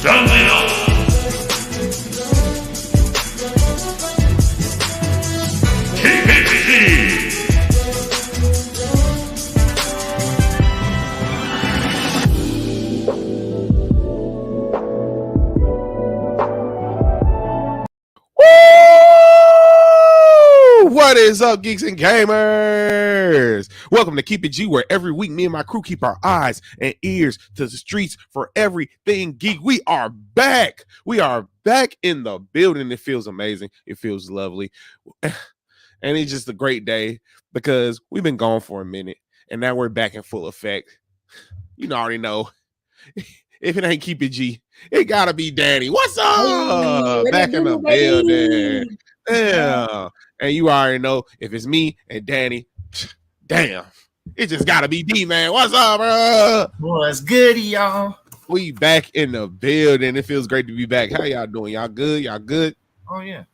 What is up, geeks and gamers? Welcome to Keep It G, where every week me and my crew keep our eyes and ears to the streets for everything geek. We are back. We are back in the building. It feels amazing. It feels lovely. And it's just a great day because we've been gone for a minute and now we're back in full effect. You already know. If it ain't Keep It G, it gotta be Danny. What's up? Hey, back in the building. Yeah. And you already know if it's me and Danny, damn, it just gotta be D, man. What's up, bro? What's good, y'all? We back in the building. It feels great to be back. How y'all doing? Y'all good? Y'all good? Oh yeah,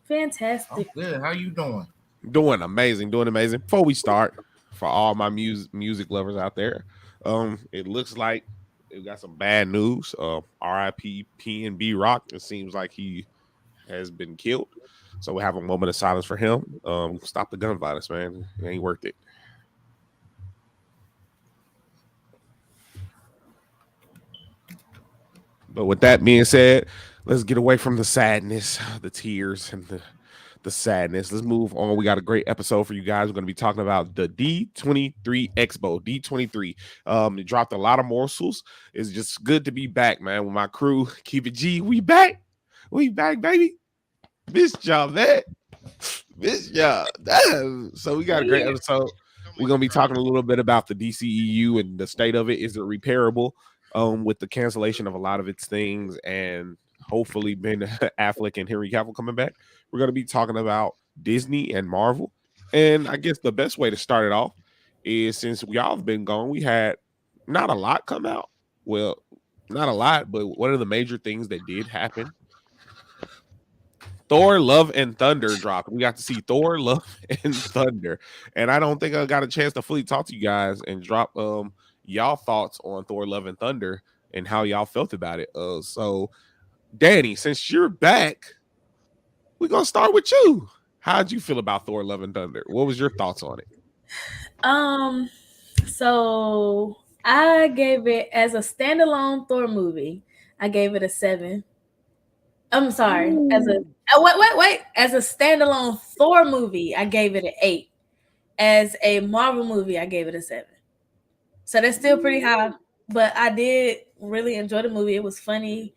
fantastic. I'm good. How you doing? Doing amazing. Doing amazing. Before we start, for all my music lovers out there, it looks like we got some bad news. R.I.P. P&B Rock. It seems like he has been killed. So we have a moment of silence for him. Stop the gun violence, man. It ain't worth it. But with that being said, let's get away from the sadness, the tears, and the sadness. Let's move on. We got a great episode for you guys. We're going to be talking about the D23 Expo. D23. It dropped a lot of morsels. It's just good to be back, man. With my crew, Keep It G. We back. We back, baby. Missed y'all, man. Missed y'all. Damn. So we got a great episode. We're going to be talking a little bit about the DCEU and the state of it. Is it repairable? With the cancellation of a lot of its things and hopefully Ben Affleck and Henry Cavill coming back. We're going to be talking about Disney and Marvel. And I guess the best way to start it off is, since we all have been gone, we had not a lot come out. Well, not a lot, but one of the major things that did happen, Thor Love and Thunder dropped. We got to see Thor Love and Thunder. And I don't think I got a chance to fully talk to you guys and drop y'all thoughts on Thor Love and Thunder and how y'all felt about it. So Danny, since you're back, we're gonna start with you. How'd you feel about Thor Love and Thunder? What was your thoughts on it? So I gave it, as a standalone Thor movie, I gave it a 7. I'm sorry. Ooh. As a standalone Thor movie, I gave it an 8. As a Marvel movie, I gave it a 7. So that's still pretty high, but I did really enjoy the movie. It was funny.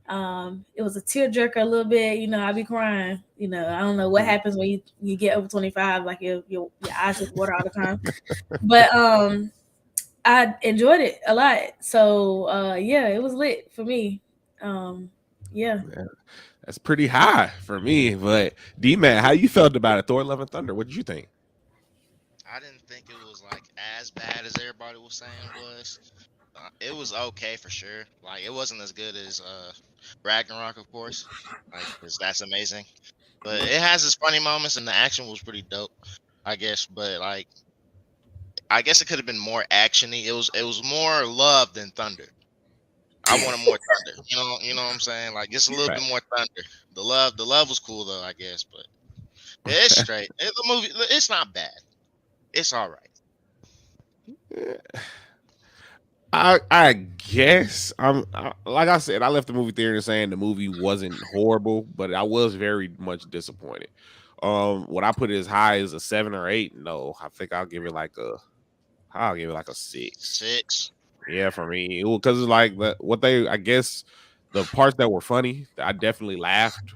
It was a tearjerker a little bit. I be crying. I don't know what happens when you get over 25, like your eyes just water all the time. But I enjoyed it a lot. So yeah, it was lit for me. Yeah. That's pretty high for me. But D-Man, how you felt about it? Thor Love and Thunder, what did you think? I didn't think it was like as bad as everybody was saying it was. It was okay for sure. Like, it wasn't as good as Ragnarok, of course, like, 'cause that's amazing. But it has its funny moments, and the action was pretty dope, I guess. But like, I guess it could have been more actiony. It was more love than thunder. I wanted more thunder. You know what I'm saying? Like, just a little bit more thunder. The love was cool though, I guess. But it's straight. The movie, it's not bad. It's all right. I guess like I said, I left the movie theater saying the movie wasn't horrible, but I was very much disappointed. Would I put it as high as a 7 or 8? No, I think I'll give it like a 6. 6. Yeah, for me, because it's like I guess the parts that were funny, I definitely laughed.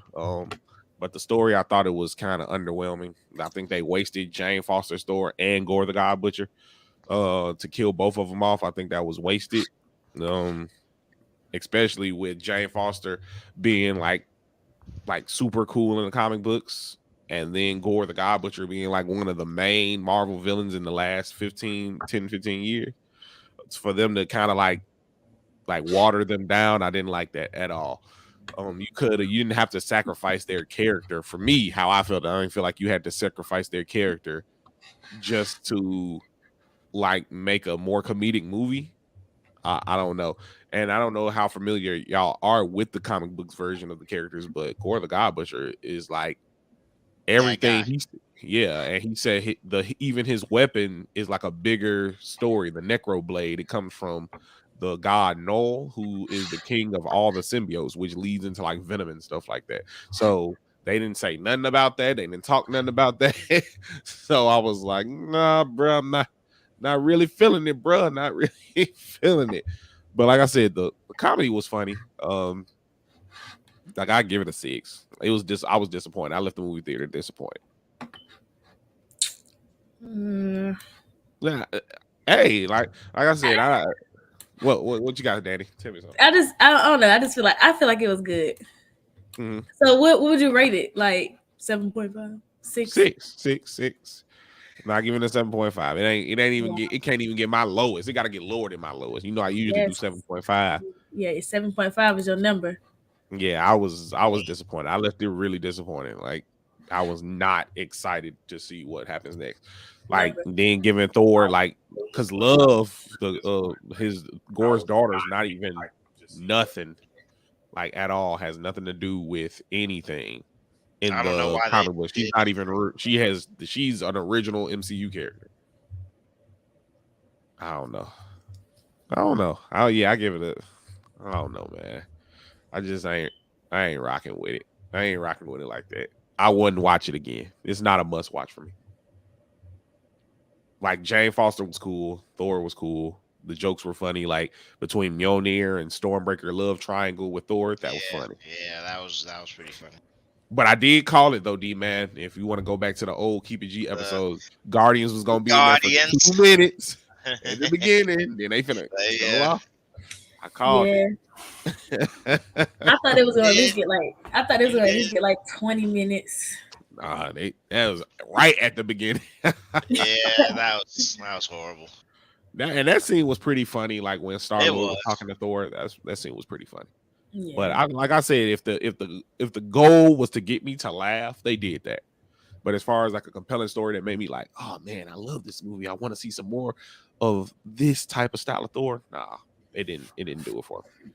But the story, I thought it was kind of underwhelming. I think they wasted Jane Foster's story and Gore the God Butcher to kill both of them off. I think that was wasted. Especially with Jane Foster being like super cool in the comic books, and then Gore the God Butcher being like one of the main Marvel villains in the last 15 years. It's for them to kind of like water them down. I didn't like that at all. You didn't have to sacrifice their character. For me, how I felt, I didn't feel like you had to sacrifice their character just to like make a more comedic movie. I don't know, and I don't know how familiar y'all are with the comic books version of the characters, but Gore the God Butcher is like That everything guy. he's and he said even his weapon is like a bigger story. The Necro Blade, it comes from the god Null, who is the king of all the symbiotes, which leads into like venom and stuff like that. So they didn't say nothing about that. They didn't talk nothing about that. So I was like, nah, bro, I'm not really feeling it, bro. Not really feeling it. But like I said, the comedy was funny. Like I give it a 6. It was just I was disappointed. I left the movie theater disappointed. Mm. Yeah, hey, like I said, what you got, Danny? Tell me something. I don't know. I feel like it was good. Mm-hmm. So what would you rate it? Like 7.5, 6? 6. Not giving it a 7.5. It ain't even it can't even get my lowest. It got to get lower than my lowest. You know, I usually do 7.5. Yeah, 7.5 is your number. Yeah, I was disappointed. I left it really disappointed. Like I was not excited to see what happens next. Like then giving Thor like because Love his Gore's daughter is not even nothing like at all, has nothing to do with anything in I don't know the why comic book. they She's not even she's an original MCU character. I don't know. Oh yeah, I give it a I don't know, man. I ain't rocking with it. I ain't rocking with it like that. I wouldn't watch it again. It's not a must watch for me. Like Jane Foster was cool, Thor was cool. The jokes were funny, like between Mjolnir and Stormbreaker love triangle with Thor. That was funny. Yeah, that was pretty funny. But I did call it though, D man. If you want to go back to the old Keep It G episode, Guardians was gonna be in there for 2 minutes at the beginning. Then they finna go off. I called it. I thought it was gonna at least get like 20 minutes. Nah, that was right at the beginning. Yeah, that was horrible. That scene was pretty funny. Like when Star-Lord was talking to Thor, that scene was pretty funny. Yeah. But like I said, if the goal was to get me to laugh, they did that. But as far as like a compelling story that made me like, oh man, I love this movie. I want to see some more of this type of style of Thor. Nah, it didn't do it for me.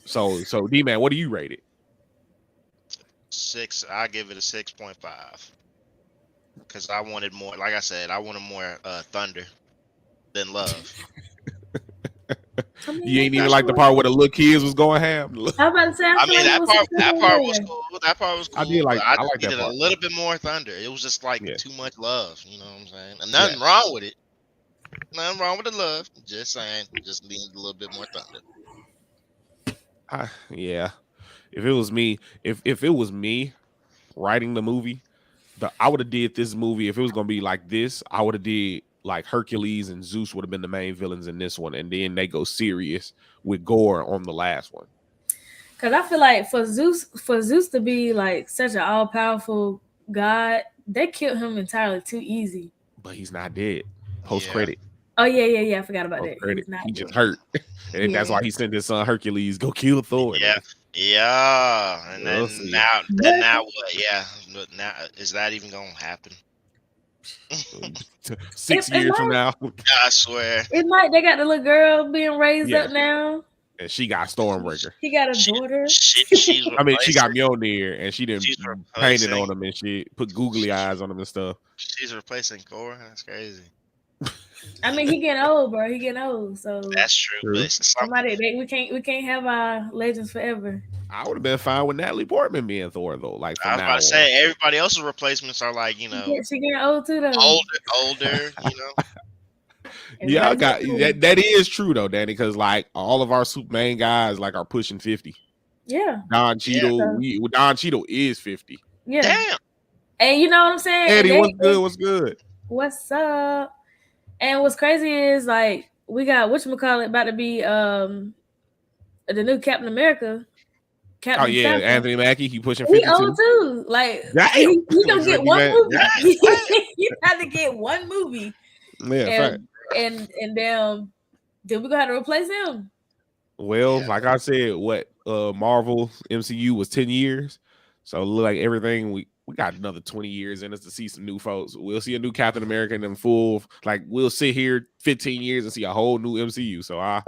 So D man, what do you rate it? 6. I give it a 6.5 because I wanted more. Like I said, I wanted more thunder than love. You ain't even like the part where the little kids was going ham. I about to say, that part was cool. That part was cool. I did like. I like that part. A little bit more thunder. It was just like too much love. You know what I'm saying? And nothing wrong with it. Nothing wrong with the love. Just saying, just needed a little bit more thunder. Yeah. If it was me, if it was me writing the movie, I would have did this movie. If it was gonna be like this, I would have did like Hercules and Zeus would have been the main villains in this one, and then they go serious with Gore on the last one. Because I feel like for Zeus to be like such an all-powerful god, they killed him entirely too easy. But he's not dead. Post credit. Oh yeah. I forgot about that. He just hurt, and that's why he sent his son Hercules go kill Thor. Yeah. And then now what? Yeah. Now is that even gonna happen? 6 years from now, I swear. It might. They got the little girl being raised up now, and she got Stormbreaker. She got a daughter. She got Mjolnir, and she didn't paint it on him, and she put googly eyes on him and stuff. She's replacing Gore. That's crazy. I mean, he getting old, bro. He getting old, so that's true. We can't have our legends forever. I would have been fine with Natalie Portman being Thor, though. Like I was about to say, everybody else's replacements are like, she getting old too, though. Older, Yeah, I got that is true though, Danny, because like all of our main guys like are pushing 50. Yeah, Don Cheadle, Don Cheadle is 50. Yeah, damn. And you know what I'm saying? Eddie, what's good? What's up? And what's crazy is like we got whatchamacallit about to be the new Captain America. Anthony Mackie, he pushing 50 too. Like he gonna get one movie. He had to get one movie. Yeah, and then we're gonna have to replace him. Well, like I said, Marvel MCU was 10 years, so it look like everything we got another 20 years in us to see some new folks. We'll see a new Captain America and them full. Like we'll sit here 15 years and see a whole new MCU. So I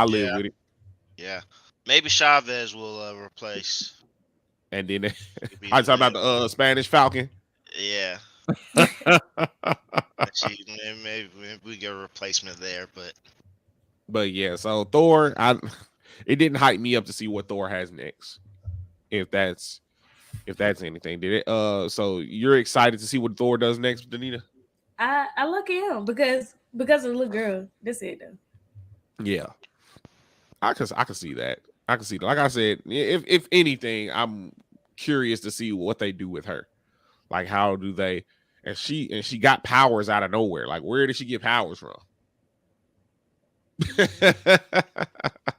live Yeah, with it. yeah. Maybe Chavez will replace. And then Be I the talk about man. the Spanish Falcon. Yeah. Maybe we get a replacement there, But yeah, so Thor, it didn't hype me up to see what Thor has next. If that's anything, did it? So you're excited to see what Thor does next, Danita? I look at him because of the little girl. That's it though. Yeah, I can see that. I can see that. Like I said, if anything, I'm curious to see what they do with her. Like how do they? And she got powers out of nowhere. Like where did she get powers from?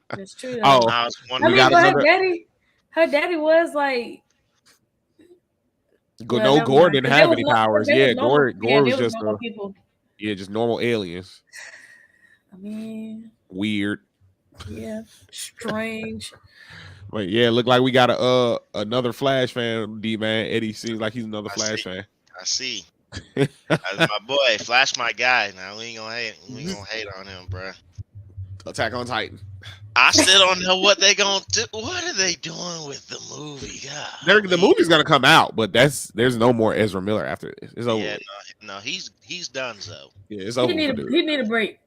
That's true. Though. Oh, I was I wondering. mean, but another. her daddy was like. Well, No, never Gore mind. didn't 'Cause have any powers. there was Yeah, normal, Gore was there was just normal people. just normal aliens. I mean, Weird. yeah, strange. But yeah, look like we got another Flash fan, D man. Eddie seems like he's another Flash fan. I see. That's my boy. Flash, my guy. Now we ain't gonna hate. We ain't gonna hate on him, bro. Attack on Titan. I still don't know what they gonna do. What are they doing with the movie? God, The movie's gonna come out, but there's no more Ezra Miller after this. It's over. Yeah, with. no, he's done so. Yeah, it's over. He need a break.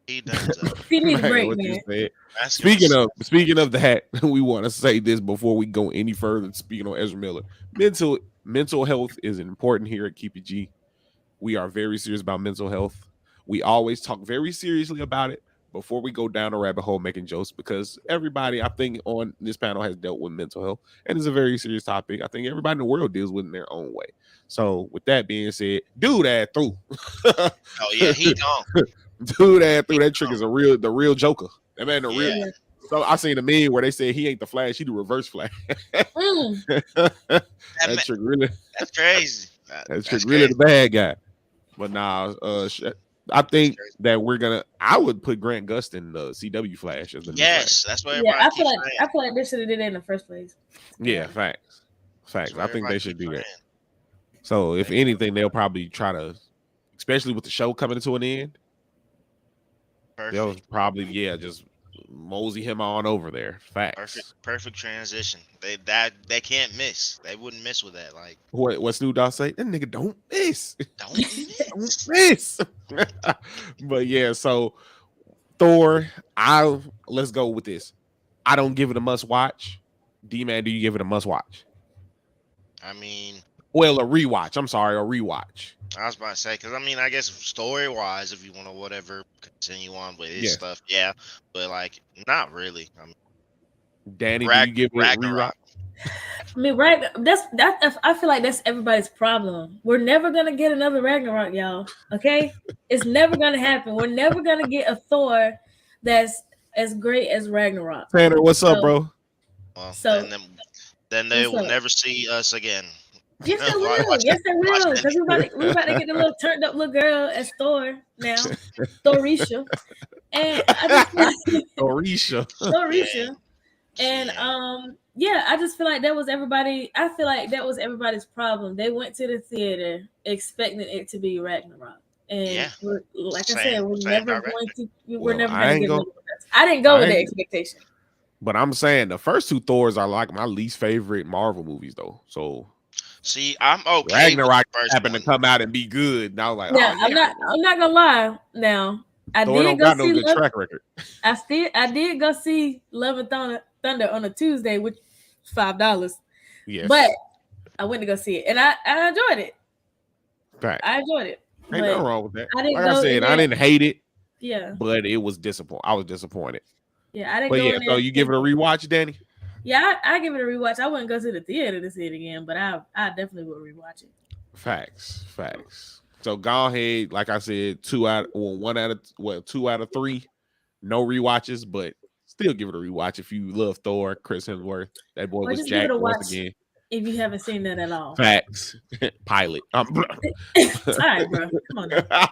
He done so. He need a Man, break, what you man. said. That's Speaking of that, we want to say this before we go any further. Speaking on Ezra Miller, mental health is important here at Keep It G. We are very serious about mental health. We always talk very seriously about it before we go down a rabbit hole making jokes, because everybody I think on this panel has dealt with mental health, and it's a very serious topic. I think everybody in the world deals with it in their own way. So with that being said, do that through. Oh yeah, he gone. Do that through. That trick is the real Joker. That man, Yeah. So I seen a meme where they said he ain't the Flash, he the reverse Flash. that trick really. That's crazy. That trick really the bad guy. But nah, I think that I would put Grant Gustin in the CW Flash as the new Yes, that's what Yeah, everybody I feel keeps saying. like they should have did that in the first place. Flash. Yeah, facts. That's what I think they everybody should keeps do that. saying. So if anything, they'll probably try to, especially with the show coming to an end, they'll Perfect. probably just mosey him on over there. Facts. Perfect transition. They can't miss. They wouldn't miss with that. Like What Snoop Dogg say? That nigga don't miss. don't miss. Miss. But yeah, so Thor, let's go with this. I don't give it a must watch. D-Man, do you give it a must watch? I mean, Well, a rewatch. I'm sorry, a rewatch. I was about to say, because I mean, I guess story wise, if you want to whatever continue on with his Yeah. stuff, yeah, but like not really. I mean, Danny, do you give it a rewatch? Ragnarok. I mean, that I feel like that's everybody's problem. We're never gonna get another Ragnarok, y'all. Okay, it's never gonna happen. We're never gonna get a Thor that's as great as Ragnarok. Tanner, what's up, bro? Well, So- then they what's will up? never see us again. Yes, they Watch- will. Yes, they will. watch Because we about to get the little turned up little girl as Thor now, Thorisha, and I just Orisha. Thorisha. And Yeah. I just feel like that was everybody. I feel like that was everybody's problem. They went to the theater expecting it to be Ragnarok, and Yeah. like I Same- said, we're same never direction. going to. We're Well, never I going to ain't get. go- another one. I didn't go I with that ain't- expectation. But I'm saying the first two Thors are like my least favorite Marvel movies, though. So See, I'm okay. Ragnarok with the first happened one. to come out and be good. And I was like, Now oh, yeah. I'm not gonna lie. Now I Thor did don't go got no see. good Love, track record. I did go see Love and Thunder on a Tuesday, which $5. Yes. But I went to go see it, and I enjoyed it. Fact. I enjoyed it. Ain't But nothing wrong with that. I didn't Like go I said, in I there- didn't hate it, yeah, but it was disappointing. I was disappointed. I didn't But go yeah, in there. so you give it a rewatch, Danny? Yeah, I give it a rewatch. I wouldn't go to the theater to see it again, but I definitely will rewatch it. Facts. So go ahead, like I said, 2 out of 3, no rewatches, but still give it a rewatch if you love Thor, Chris Hemsworth. That boy Or was just give it jacked a once watch. again. If you haven't seen that at all, Facts. Pilot. all right, bro. Come on. Now.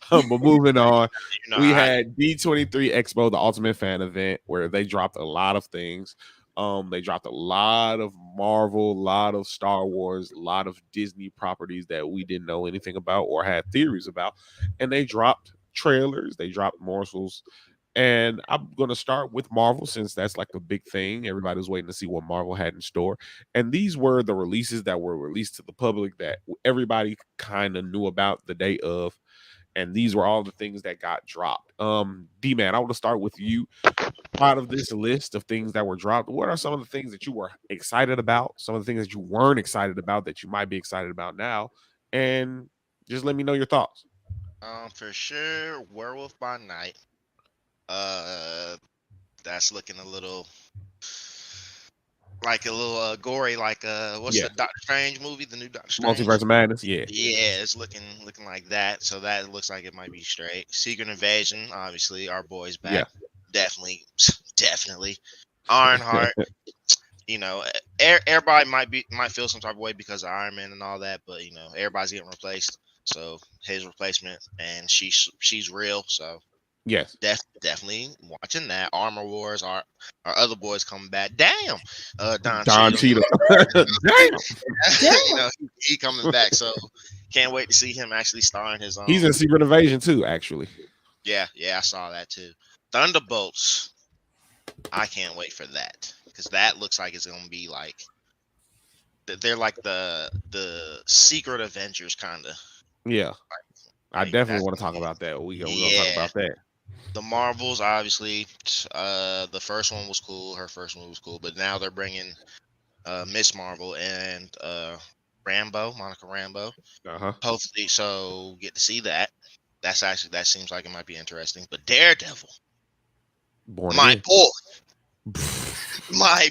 But moving on, You know, we had D23 Expo, the Ultimate Fan event, where they dropped a lot of things. They dropped a lot of Marvel, a lot of Star Wars, a lot of Disney properties that we didn't know anything about or had theories about, and they dropped trailers, they dropped morsels. And I'm going to start with Marvel since that's like a big thing. Everybody was waiting to see what Marvel had in store. And these were the releases that were released to the public that everybody kind of knew about the day of. And these were all the things that got dropped. D-Man, I want to start with you. Out of this list of things that were dropped, what are some of the things that you were excited about? Some of the things that you weren't excited about that you might be excited about now? And just let me know your thoughts. For sure, Werewolf by Night. Uh, that's looking a little gory. Like what's Yeah. the Doctor Strange movie? The new Doctor Strange. Multiverse of Madness, yeah. Yeah, it's looking like that. So that looks like it might be straight. Secret Invasion, obviously, our boys back. Yeah. Definitely. Ironheart. You know, everybody might feel some type of way because of Iron Man and all that, but you know, everybody's getting replaced. So his replacement, and she's real. So Yes. definitely watching that. Armor Wars, our other boys coming back. Damn, Don Cheadle. Damn. You know, he coming back. So can't wait to see him actually starring his own. He's in Secret Invasion too, actually. Yeah, I saw that too. Thunderbolts. I can't wait for that because that looks like it's gonna be like they're like the Secret Avengers kind of. Yeah. I Like, definitely want to talk about that. We're gonna talk about that. The Marvels, obviously, the first one was cool. Her first one was cool, but now they're bringing Miss Marvel and Monica Rambeau. Uh-huh. Hopefully, so get to see that. That seems like it might be interesting. But Daredevil, my boy, my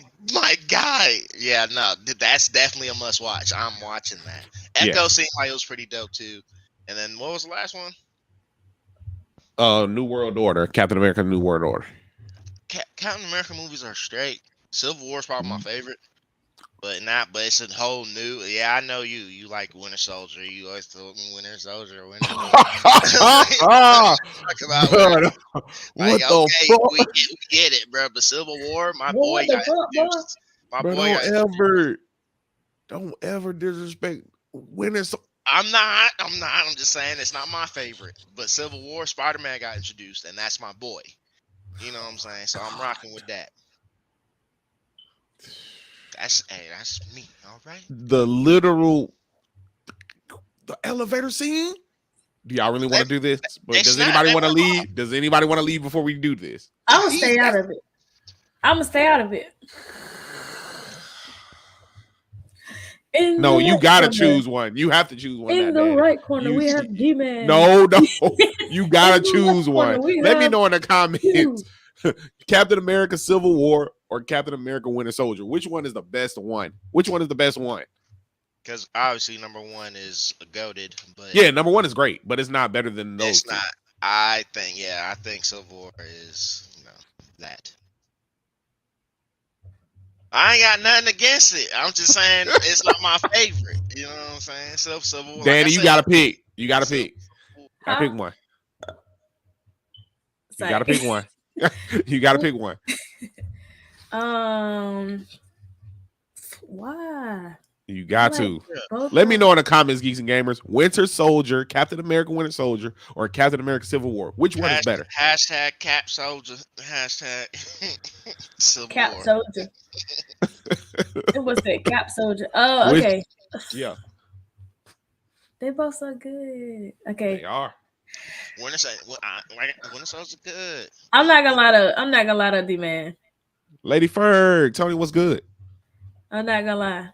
guy. Yeah, no, that's definitely a must watch. I'm watching that. Echo seemed like it was pretty dope too. And then what was the last one? New World Order, Captain America: New World Order. Captain America movies are straight. Civil War is probably my favorite, but it's a whole new. Yeah, I know you like Winter Soldier. You always told me Winter Soldier. What we get it, bro. But Civil War, my boy got introduced. My bro, boy don't ever disrespect Winter Soldier. I'm not. I'm just saying it's not my favorite. But Civil War, Spider-Man got introduced, and that's my boy. You know what I'm saying? So I'm rocking with that. That's me. All right. The elevator scene. Do y'all really want to do this? But does anybody want to leave? Does anybody want to leave before we do this? I'm gonna stay out of it. No, you gotta choose one. You have to choose one. In the right corner, we have D-Man. No, you gotta choose one. Let me know in the comments. Captain America: Civil War or Captain America: Winter Soldier. Which one is the best one? Which one is the best one? Because obviously number one is goated, but yeah, number one is great, but it's not better than those. It's not. I think Civil War is that. I ain't got nothing against it. I'm just saying it's not my favorite. You know what I'm saying? Civil War. Danny, you gotta pick. You gotta pick. I pick one. You gotta pick one. You gotta pick one. Why? You got to. Let me know in the comments, Geeks and Gamers. Winter Soldier, Captain America: Winter Soldier, or Captain America: Civil War. Which one is better? Hashtag Cap Soldier. Hashtag Civil Cap War. Soldier. It was that Cap Soldier. Oh, okay. Yeah. They both so good. Okay. They are. Winter Soldier's good. I'm not gonna lie to D-Man. Lady Ferg, Tony, what's good? I'm not gonna lie.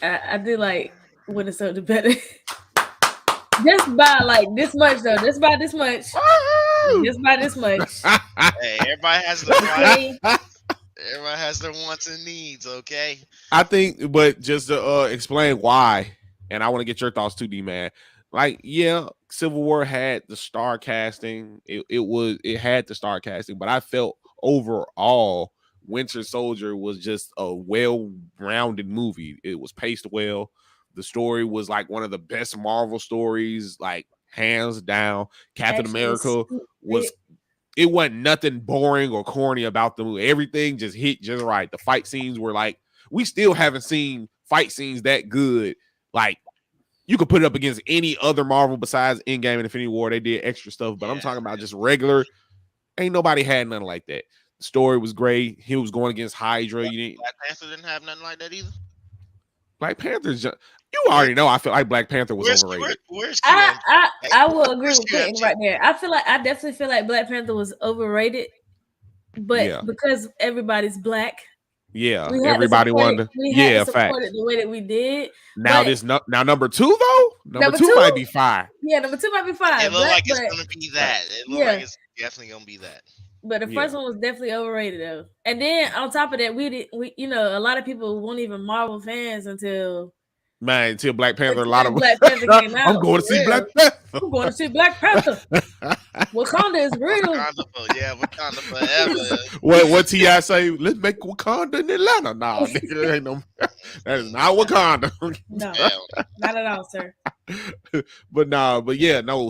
I do like Winter Soldier better. Just by like this much though. Just by this much. Hey, everybody has their wants and needs, okay? I think, but just to explain why, and I want to get your thoughts too, D-Man. Like, yeah, Civil War had the star casting. It had the star casting, but I felt overall Winter Soldier was just a well-rounded movie. It was paced well. The story was like one of the best Marvel stories, like hands down. Captain America was it wasn't nothing boring or corny about the movie. Everything just hit just right. The fight scenes were like, we still haven't seen fight scenes that good. Like, you could put it up against any other Marvel besides Endgame and Infinity War. They did extra stuff, but I'm talking about just regular. Ain't nobody had nothing like that. The story was great. He was going against Hydra. You didn't. Black Panther didn't have nothing like that either. Black Panther's just, you already know. I feel like Black Panther was overrated. Where's Keenan? I will agree with Clinton right there. I definitely feel like Black Panther was overrated, but because everybody's black, everybody wanted. We had to support it the way that we did. Now now number 2 though. Number two might be fire. Yeah, number 2 might be fire. It looks like it's gonna be that. It looks like it's definitely gonna be that. But the first one was definitely overrated though. And then on top of that, we a lot of people weren't even Marvel fans until Black Panther. A lot of Black Panther came out. I'm going to see Black Panther. I'm going to see Black Panther. Wakanda is real. Wakanda forever. What T.I. say? Let's make Wakanda in Atlanta. Nah, nigga, ain't no. That is not Wakanda. No, not at all, sir. But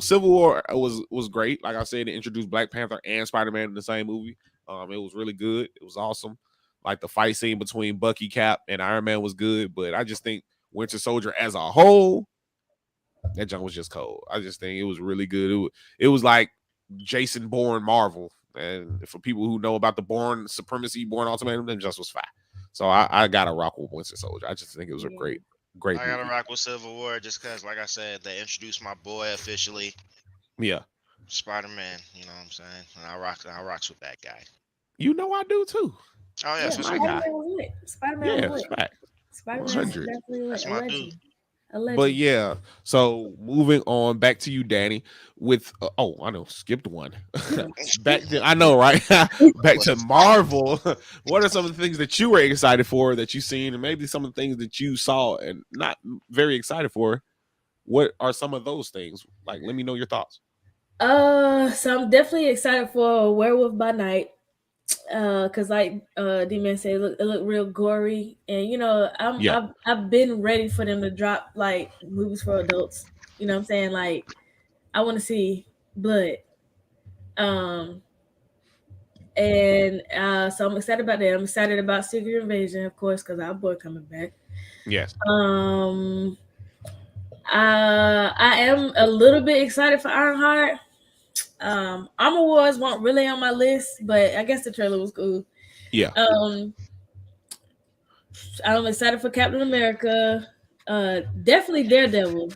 Civil War was great. Like I said, it introduced Black Panther and Spider-Man in the same movie. It was really good. It was awesome. Like the fight scene between Bucky, Cap, and Iron Man was good. But I just think Winter Soldier as a whole, that junk was just cold. I just think it was really good. It was like Jason Bourne Marvel. And for people who know about the Bourne Supremacy, Bourne Ultimatum, then just was fine. So I gotta rock with Winter Soldier. I just think it was a great I gotta rock with Civil War just because, like I said, they introduced my boy officially. Yeah. Spider-Man, you know what I'm saying? And I rocks with that guy. You know I do too. Oh yeah, Spider-Man was lit. Spider-Man was lit. Spider-Man was definitely lit. That's my dude. But yeah, so moving on back to you, Danny. With I know, skipped one. Back to I know, right? Back to Marvel. What are some of the things that you were excited for that you've seen, and maybe some of the things that you saw and not very excited for? What are some of those things? Like, let me know your thoughts. So I'm definitely excited for Werewolf by Night. Cause like D-Man said, it looked real gory, and I've been ready for them to drop like movies for adults. You know what I'm saying? Like, I want to see blood. So I'm excited about that. I'm excited about Secret Invasion, of course, because our boy coming back. Yes. I am a little bit excited for Ironheart. Armor Wars weren't really on my list, but I guess the trailer was cool. Yeah. I'm excited for Captain America. Definitely Daredevil.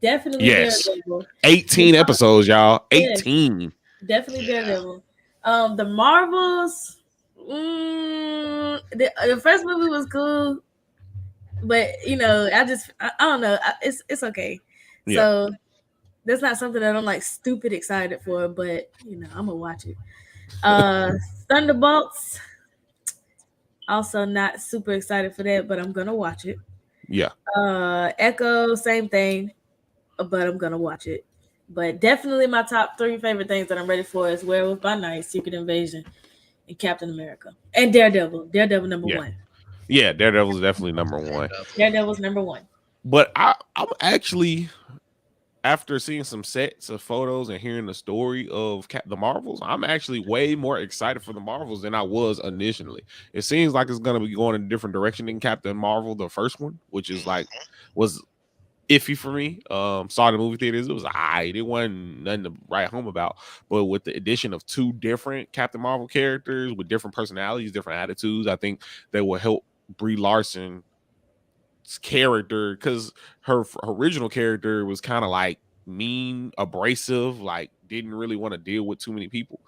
Daredevil. 18 episodes, y'all. 18. Definitely Daredevil. The Marvels. The first movie was cool, but I don't know. It's okay. Yeah. So that's not something that I'm like stupid excited for, but I'm gonna watch it. Thunderbolts. Also not super excited for that, but I'm gonna watch it. Yeah. Echo, same thing, but I'm gonna watch it. But definitely my top 3 favorite things that I'm ready for is Werewolf by Night, Secret Invasion, and Captain America. And Daredevil. Daredevil number 1. Yeah, Daredevil's definitely number 1. Daredevil's number 1. But I'm actually, after seeing some sets of photos and hearing the story of the Marvels, I'm actually way more excited for the Marvels than I was initially. It seems like it's going to be going in a different direction than Captain Marvel, the first one, which is was iffy for me. Saw the movie theaters. It was alright. It wasn't nothing to write home about. But with the addition of 2 different Captain Marvel characters with different personalities, different attitudes, I think they will help Brie Larson's character, because her original character was kind of like mean, abrasive, like didn't really want to deal with too many people.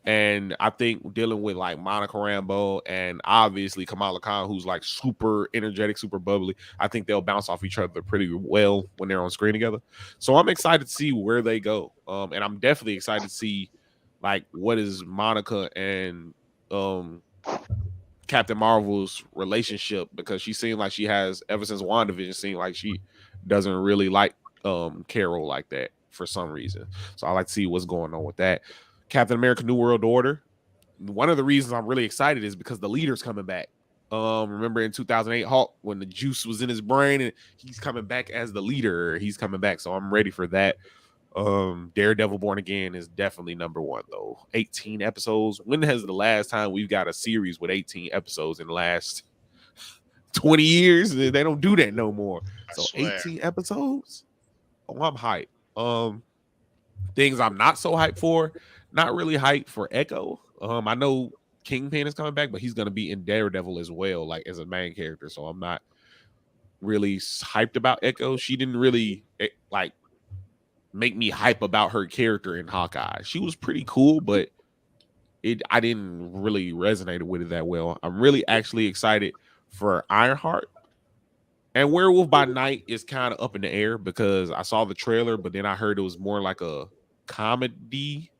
And I think dealing with like Monica Rambeau and obviously Kamala Khan, who's like super energetic, super bubbly, I think they'll bounce off each other pretty well when they're on screen together. So I'm excited to see where they go. And I'm definitely excited to see like what is Monica and Captain Marvel's relationship, because she seemed like she has, ever since WandaVision, seemed like she doesn't really like Carol like that for some reason. So I like to see what's going on with that. Captain America New World Order. One of the reasons I'm really excited is because the leader's coming back. Remember in 2008 Hulk, when the juice was in his brain, and he's coming back as the leader. He's coming back, so I'm ready for that. Daredevil Born Again is definitely number one though. 18 episodes. When has the last time we've got a series with 18 episodes in the last 20 years? They don't do that no more. I So swear. 18 episodes. Oh, I'm hyped. Things I'm not so hyped for. Not really hyped for Echo. I know Kingpin is coming back, but he's gonna be in Daredevil as well, like as a main character. So I'm not really hyped about Echo. She didn't really like make me hype about her character in Hawkeye. She was pretty cool, but I didn't really resonate with it that well. I'm really actually excited for Ironheart. And Werewolf by Night is kind of up in the air because I saw the trailer, but then I heard it was more like a comedy,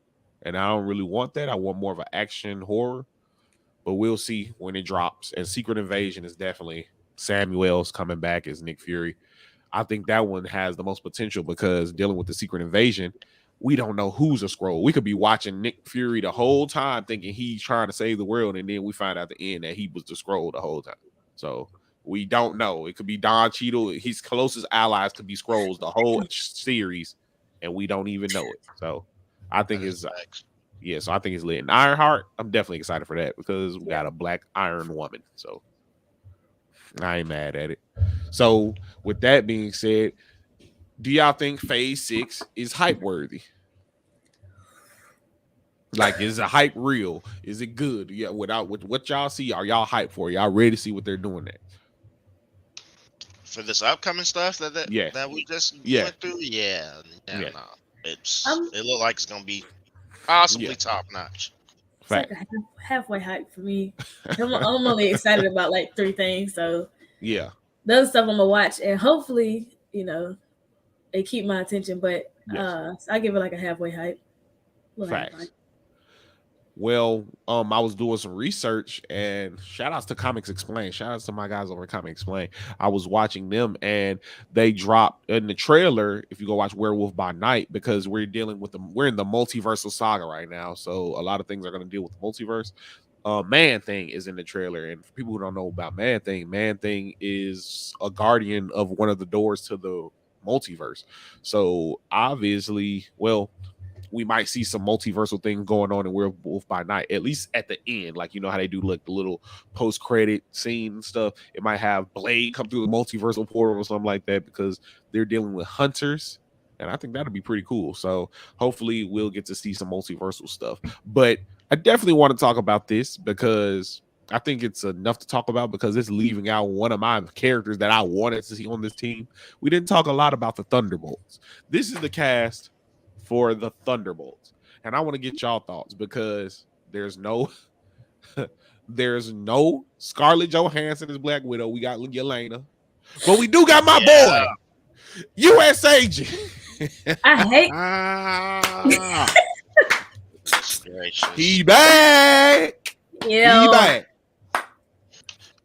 and I don't really want that. I want more of an action horror, but we'll see when it drops. And Secret Invasion is definitely Samuel's coming back as Nick Fury. I think that one has the most potential because dealing with the Secret Invasion, we don't know who's a scroll. We could be watching Nick Fury the whole time thinking he's trying to save the world, and then we find out at the end that he was the scroll the whole time. So we don't know. It could be Don Cheadle. His closest allies could be scrolls the whole series, and we don't even know it. So I think it's so I think it's lit. And Ironheart, I'm definitely excited for that because we got a black Iron Woman. So I ain't mad at it. So with that being said, do y'all think Phase 6 is hype worthy? Like, is the hype real? Is it good? Yeah, with what y'all see, are y'all hyped for? Y'all ready to see what they're doing next? For this upcoming stuff that we just went through, no. It looked like it's gonna be possibly top notch. It's like a halfway hype for me. I'm only excited about like 3 things, so yeah, the other stuff I'm gonna watch, and hopefully, they keep my attention. But I give it like a halfway hype. Facts. Well, I was doing some research, and shout outs to Comics Explain. Shout outs to my guys over at Comics Explain. I was watching them, and they dropped in the trailer. If you go watch Werewolf by Night, because we're in the multiversal saga right now, so a lot of things are going to deal with the multiverse. Man Thing is in the trailer, and for people who don't know about Man Thing is a guardian of one of the doors to the multiverse. So obviously, we might see some multiversal things going on in Werewolf by Night, at least at the end. Like, you know how they do like the little post-credit scene and stuff. It might have Blade come through the multiversal portal or something like that because they're dealing with hunters. And I think that'll be pretty cool. So hopefully we'll get to see some multiversal stuff. But I definitely want to talk about this because I think it's enough to talk about because it's leaving out one of my characters that I wanted to see on this team. We didn't talk a lot about the Thunderbolts. This is the cast for the Thunderbolts, and I want to get y'all thoughts because there's no Scarlett Johansson as Black Widow. We got Yelena, but we do got my boy U.S. Agent. I hate. He back. Yeah, he back.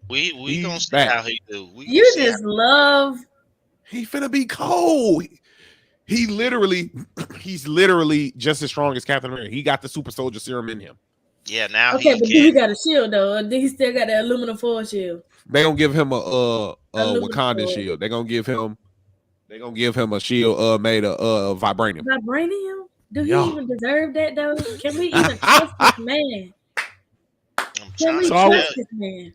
We gonna see how he do. You just love. He finna be cold. He's literally just as strong as Captain America. He got the super soldier serum in him. Yeah, now okay, but he got a shield though. He still got the aluminum foil shield. They gonna give him a Wakanda shield. They gonna give him a shield made of vibranium. Vibranium? Do he even deserve that though? Can we even trust this man? Can we trust this man?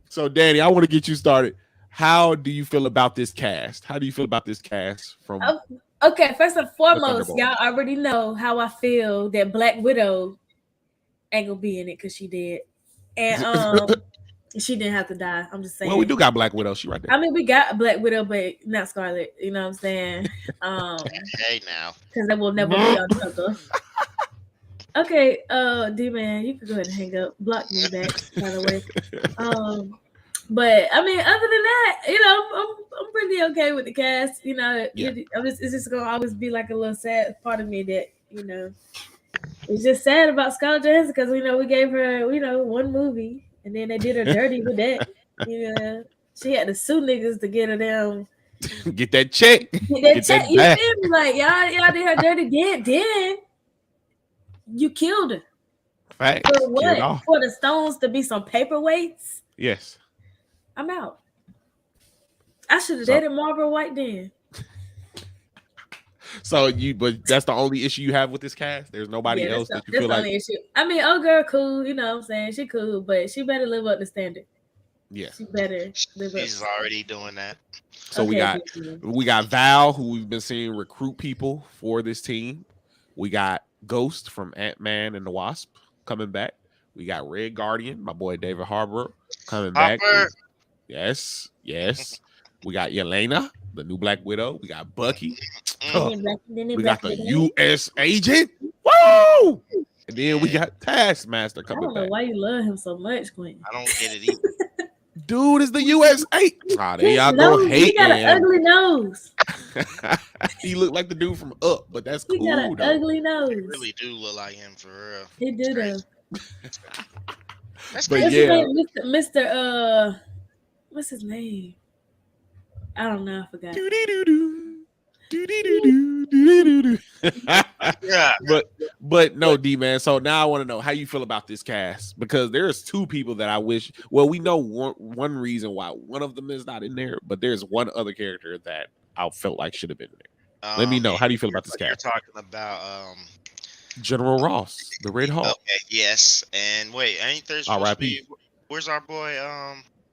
So, Danny, I want to get you started. How do you feel about this cast? How do you feel about this cast from? Okay, first and foremost, y'all already know how I feel that Black Widow ain't gonna be in it because she did, and she didn't have to die. I'm just saying. Well, we do got Black Widow. She right there. I mean, we got Black Widow, but not Scarlet. You know what I'm saying? Hey now, because that will never be on Tucker. Okay, D-Man, you can go ahead and hang up. Block me back, by the way. But I mean, other than that, I'm pretty okay with the cast. It's just gonna always be like a little sad part of me that it's just sad about Scarlett Johansson because we gave her one movie and then they did her dirty with that. She had to sue niggas to get her down. Get that check. Get that check. You feel me? Like y'all did her dirty. Then you killed her. Facts. For what? For the stones to be some paperweights? Yes. I'm out. I should have dated Marlboro White then. So but that's the only issue you have with this cast. There's nobody else that you that's feel the like. only issue. I mean, old girl, cool. You know what I'm saying? She cool, but she better live up to standard. Yeah. She better live up. She's already doing that. So Okay, we got Val, who we've been seeing recruit people for this team. We got Ghost from Ant-Man and the Wasp coming back. We got Red Guardian, my boy David Harbour, coming back. Hopper. Yes. We got Yelena, the new Black Widow. We got Bucky. We got the U.S. agent. Woo! And then we got Taskmaster I coming don't know back. why you love him so much, Quinn. I don't get it either. Dude is the U.S. agent. Ah, there y'all No, go he hate got an him. ugly nose. He looked like the dude from Up, but that's He cool. got an though. ugly nose. They really do look like him for real. He do though. That's But What's crazy. his name? Mr. What's his name? I don't know. I forgot. Doo-dee-doo-doo. Doo-dee-doo-doo. Yeah. But no, D man. So now I want to know how you feel about this cast, because there's two people that I wish. Well, we know one reason why one of them is not in there, but there's one other character that I felt like should have been there. Let me know. How do you feel about this You're cast? talking about General Ross, the Red Hawk. Okay, yes. And wait, ain't there supposed to be? Where's our boy?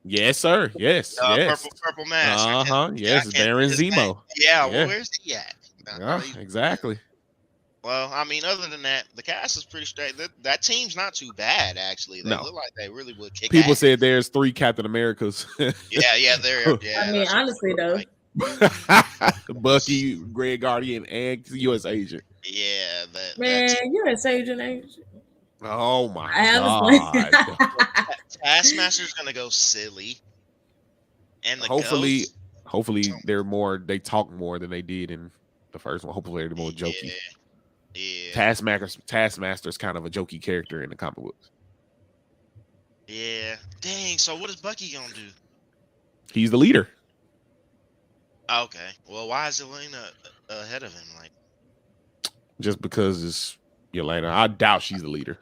Yes, sir. Yes. Purple mask. Yes, Baron Zemo. Yeah, well, where's he at? Yeah, exactly. Well, I mean, other than that, the cast is pretty straight. That team's not too bad, actually. They look like they really would kick People ass. said there's 3 Captain Americas. Yeah, there. Yeah, I mean, honestly though, Bucky, Red Guardian, and U.S. Agent. Yeah, man, you're a surgeon, ain't you? Oh my god! Taskmaster's gonna go silly, and the hopefully they talk more than they did in the first one. Hopefully they're more jokey. Yeah. Taskmaster's kind of a jokey character in the comic books. Yeah. Dang. So what is Bucky gonna do? He's the leader. Okay. Well, why is Elena ahead of him? Like, just because it's Yelena. I doubt she's the leader.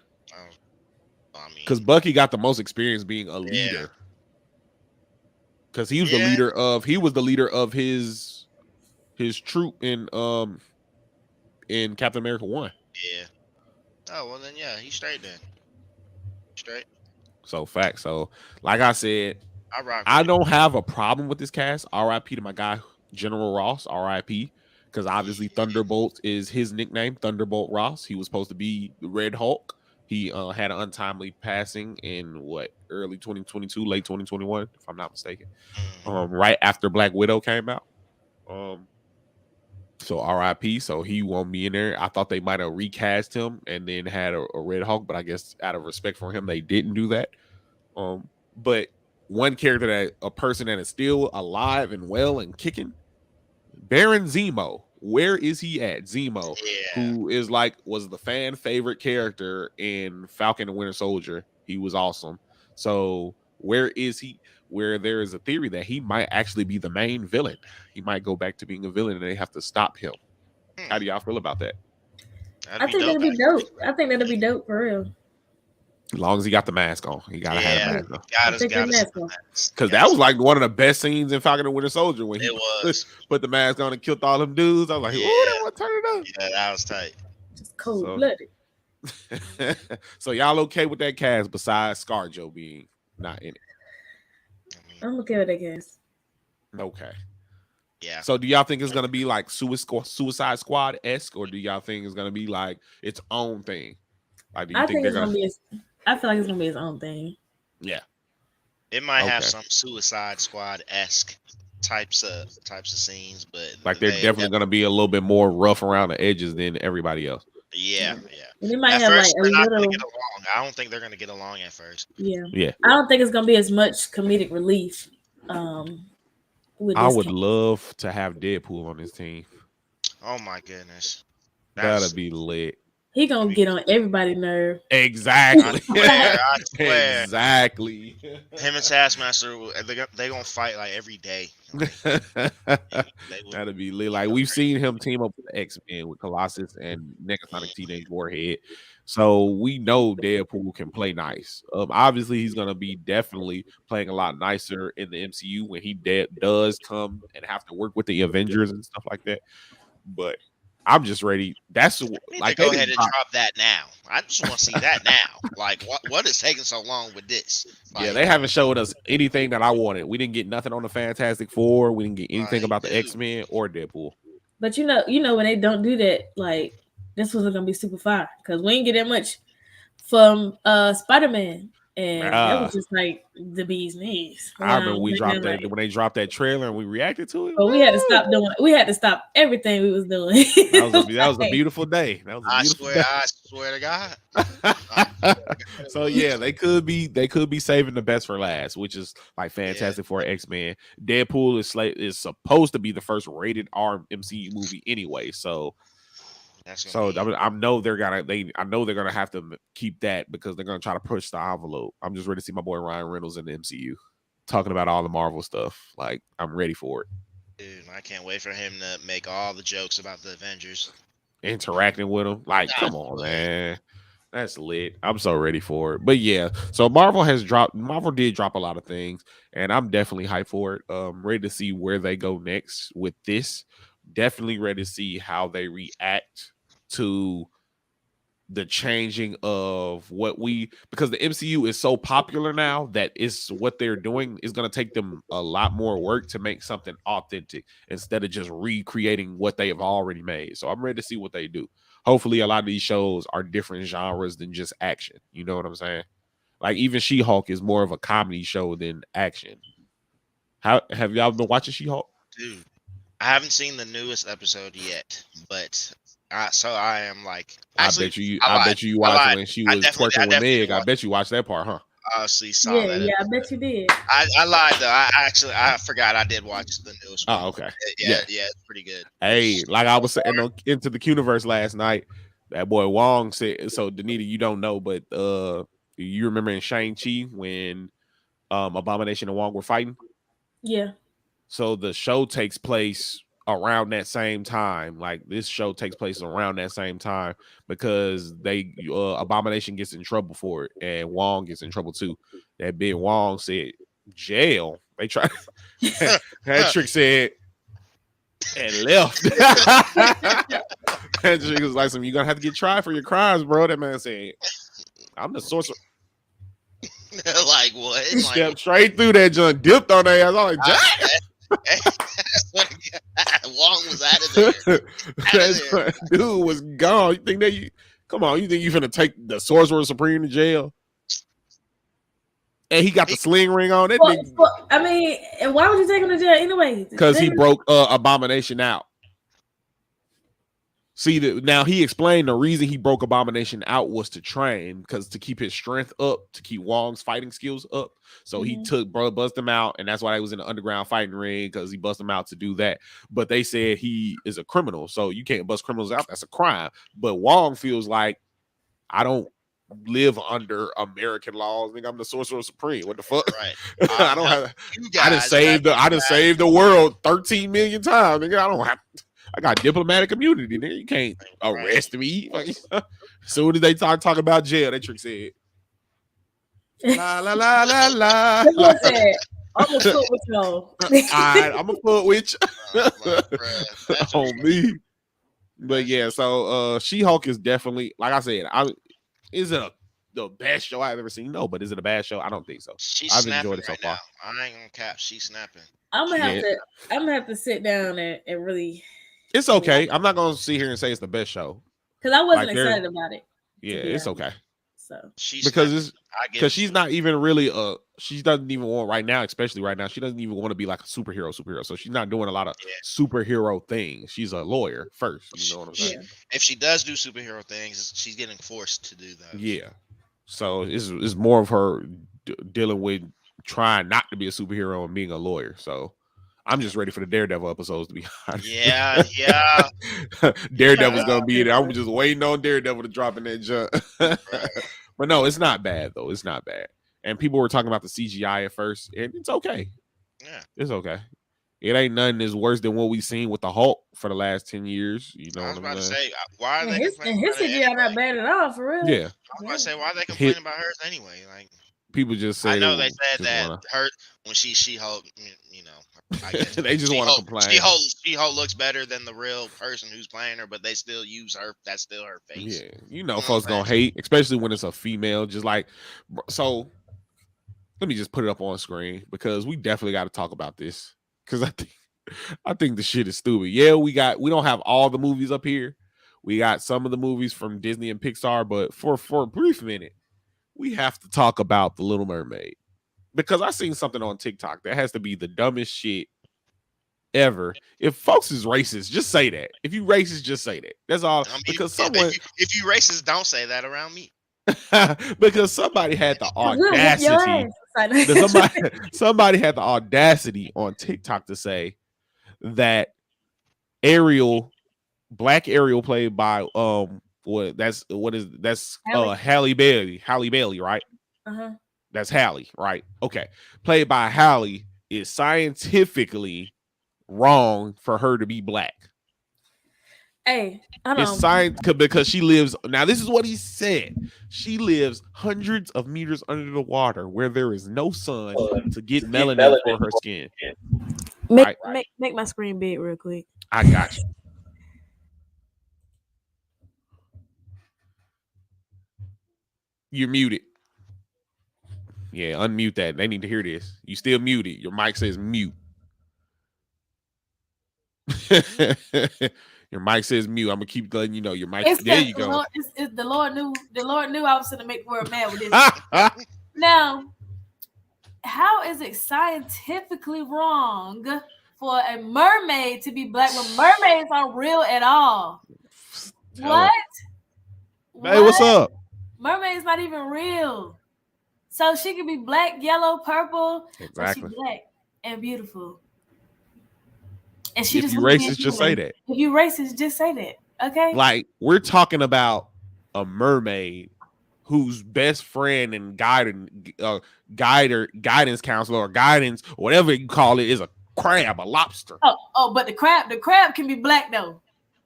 I mean, because Bucky got the most experience being a leader. Because he was the leader of his troop in Captain America 1. Yeah. Oh well, then yeah, he's straight then. Straight. So fact. So like I said, I don't have a problem with this cast. R.I.P. to my guy General Ross. R.I.P. Because obviously Thunderbolt is his nickname, Thunderbolt Ross. He was supposed to be the Red Hulk. He had an untimely passing in early 2022, late 2021, if I'm not mistaken. Right after Black Widow came out. So RIP. So he won't be in there. I thought they might have recast him and then had a Red Hulk, but I guess out of respect for him, they didn't do that. But one character a person that is still alive and well and kicking, Baron Zemo. Where is he at? Zemo, who was the fan favorite character in Falcon and Winter Soldier. He was awesome. So where is he? Where there is a theory that he might actually be the main villain. He might go back to being a villain and they have to stop him. How do y'all feel about that? I think that'd be dope. I think that'd be dope for real. As long as he got the mask on. He gotta have the mask on. Because that was like one of the best scenes in Falcon and Winter Soldier when he put the mask on and killed all them dudes. I was like, oh, that turn it up. Yeah, that was tight. Just cold-blooded. So y'all okay with that cast besides ScarJo being not in it? I'm okay with that cast. Okay. Yeah. So do y'all think it's gonna be like Suicide Squad-esque, or do y'all think it's gonna be like its own thing? Like, do you think it's gonna be I feel like it's gonna be its own thing. Yeah. It might have some Suicide Squad-esque types of scenes, but like they're definitely gonna be a little bit more rough around the edges than everybody else. Yeah. And it might have like a little. Get along. I don't think they're gonna get along at first. Yeah. I don't think it's gonna be as much comedic relief. I would love to have Deadpool on this team. Oh my goodness, that'd be lit. He gonna get on everybody's nerve. Exactly. I swear. Exactly. Him and Taskmaster, they gonna fight like every day. That'd be lit. Like we've seen him team up with X-Men with Colossus and Negasonic Teenage Warhead. So we know Deadpool can play nice. Obviously, he's gonna be definitely playing a lot nicer in the MCU when he does come and have to work with the Avengers and stuff like that. But I'm just ready. That's They need like to they go ahead didn't and drop. drop that now. I just want to see that now. Like, what is taking so long with this? Yeah, Like, they haven't showed us anything that I wanted. We didn't get nothing on the Fantastic Four. We didn't get anything about the dude, X-Men or Deadpool. But you know when they don't do that, like this wasn't gonna be super fire because we didn't get that much from Spider-Man, and that was Ah, just like the bee's knees. I remember we And then, dropped that like, when they dropped that trailer and we reacted to it. but we had to Woo! stop doing. We had to stop everything we was doing. That was a Like, beautiful day. That was a beautiful day. I swear to God. I swear to God it So was. yeah, they could be saving the best for last, which is like Yeah, Fantastic Four, X-Men. Deadpool is supposed to be the first rated R MCU movie anyway. So that's gonna so be. I know I know they're gonna have to keep that because they're gonna try to push the envelope. I'm just ready to see my boy Ryan Reynolds in the MCU talking about all the Marvel stuff. Like I'm ready for it. Dude, I can't wait for him to make all the jokes about the Avengers. Interacting with him. Like, I come on, swear. man. That's lit. I'm so ready for it. But yeah, so Marvel did drop a lot of things, and I'm definitely hyped for it. Ready to see where they go next with this. Definitely ready to see how they react to the changing of because the MCU is so popular now that it's what they're doing is going to take them a lot more work to make something authentic instead of just recreating what they have already made. So I'm ready to see what they do. Hopefully a lot of these shows are different genres than just action. You know what I'm saying? Like even She-Hulk is more of a comedy show than action. How have y'all been watching She-Hulk? Dude, I haven't seen the newest episode yet, but I am like, actually, I I lied. bet you I watched lied. when she was I twerking with definitely Meg. didn't I watch. bet you watched that part, huh? I obviously saw yeah, that. yeah, I bet you did. I lied though. I forgot I did watch the newest one. Oh, okay. Yeah, Yeah. it's pretty good. Hey, like I was saying on Into the Universe last night, that boy Wong said. So Danita, you don't know, but you remember in Shang-Chi when Abomination and Wong were fighting? Yeah. So the show takes place around that same time. Like this show takes place around that same time because they Abomination gets in trouble for it, and Wong gets in trouble too. That big Wong said, "Jail." They try. Patrick said, and left. Patrick was like, "You're gonna have to get tried for your crimes, bro." That man said, "I'm the sorcerer." Like what? Stepped straight through that junk, dipped on their ass. I'm like, Wong was out of there. Dude was gone. You think come on, you think you finna take the Sorcerer Supreme to jail? And he got the sling ring on it. I mean, and why would you take him to jail anyway? Because he broke Abomination out. See, now he explained the reason he broke Abomination out was to train, because to keep his strength up, to keep Wong's fighting skills up. So he bust him out, and that's why he was in the underground fighting ring, because he bust him out to do that. But they said he is a criminal, so you can't bust criminals out. That's a crime. But Wong feels like, I don't live under American laws. I think I'm the Sorcerer Supreme. What the fuck? Right. I don't have. I done saved the world 13 million times. Nigga, I don't have. I got diplomatic immunity. Nigga. You can't arrest me. As soon as they talking about jail, that trick said, la la la la la. I'm a foot with y'all. I'm a foot with you. On me. But yeah, so She-Hulk is definitely, like I said, is it the best show I've ever seen? No, but is it a bad show? I don't think so. I've enjoyed it so far. I ain't gonna cap. She's snapping. I'm gonna have to sit down and really. It's okay. I'm not gonna sit here and say it's the best show because I wasn't excited about it. Yeah, it's okay. So because she's not even really she doesn't even want right now, especially right now. She doesn't even want to be like a superhero. So she's not doing a lot of superhero things. She's a lawyer first. You know what I'm saying? If she does do superhero things, she's getting forced to do that. Yeah. So it's more of her dealing with trying not to be a superhero and being a lawyer. So I'm just ready for the Daredevil episodes, to be honest. Yeah. Daredevil's gonna be there. I'm just waiting on Daredevil to drop in that junk. But no, it's not bad though. It's not bad. And people were talking about the CGI at first, and it's okay. Yeah, it's okay. It ain't nothing as worse than what we've seen with the Hulk for the last 10 years. You know, I was about to say, why are they complaining? His CGI not bad at all, for real. Yeah, I was about to say, why are they complaining about hers anyway? Like, people just say, I know they said that her when She-Hulk, you know, her I guess They just want to complain. She-Hulk looks better than the real person who's playing her, but they still use her. That's still her face. Yeah, You know what folks I'm gonna hate, especially when it's a female. Just like, so let me just put it up on screen because we definitely got to talk about this because I think the shit is stupid. Yeah, we don't have all the movies up here. We got some of the movies from Disney and Pixar, but for a brief minute, we have to talk about The Little Mermaid because I seen something on TikTok that has to be the dumbest shit ever. If folks is racist, just say that. If you racist, just say that. That's all. I mean, Because if you racist, don't say that around me. because somebody had the We'll whoop your audacity. Somebody had the audacity on TikTok to say that Black Ariel played by Halle Bailey, right? Uh-huh. That's Halle, right? Okay. Played by Halle is scientifically wrong for her to be black. Hey, It's science because she lives. Now, this is what he said. She lives hundreds of meters under the water where there is no sun to get melanin for her skin. Make my screen big real quick. I got you. You're muted. Yeah, unmute that. They need to hear this. You still muted. Your mic says mute. Your mic says mute. I'm gonna keep letting you know your mic. There you go. The Lord knew I was gonna make the word mad with this. Now, how is it scientifically wrong for a mermaid to be black when mermaids aren't real at all? What? Hey, what's up? Mermaid's not even real. So she could be black, yellow, purple. Exactly. But she's black and beautiful. And she if you racist, just say that. If you racist, just say that. Okay. Like, we're talking about a mermaid whose best friend and guidance counselor or guidance, whatever you call it, is a crab, a lobster. Oh, but the crab can be black though.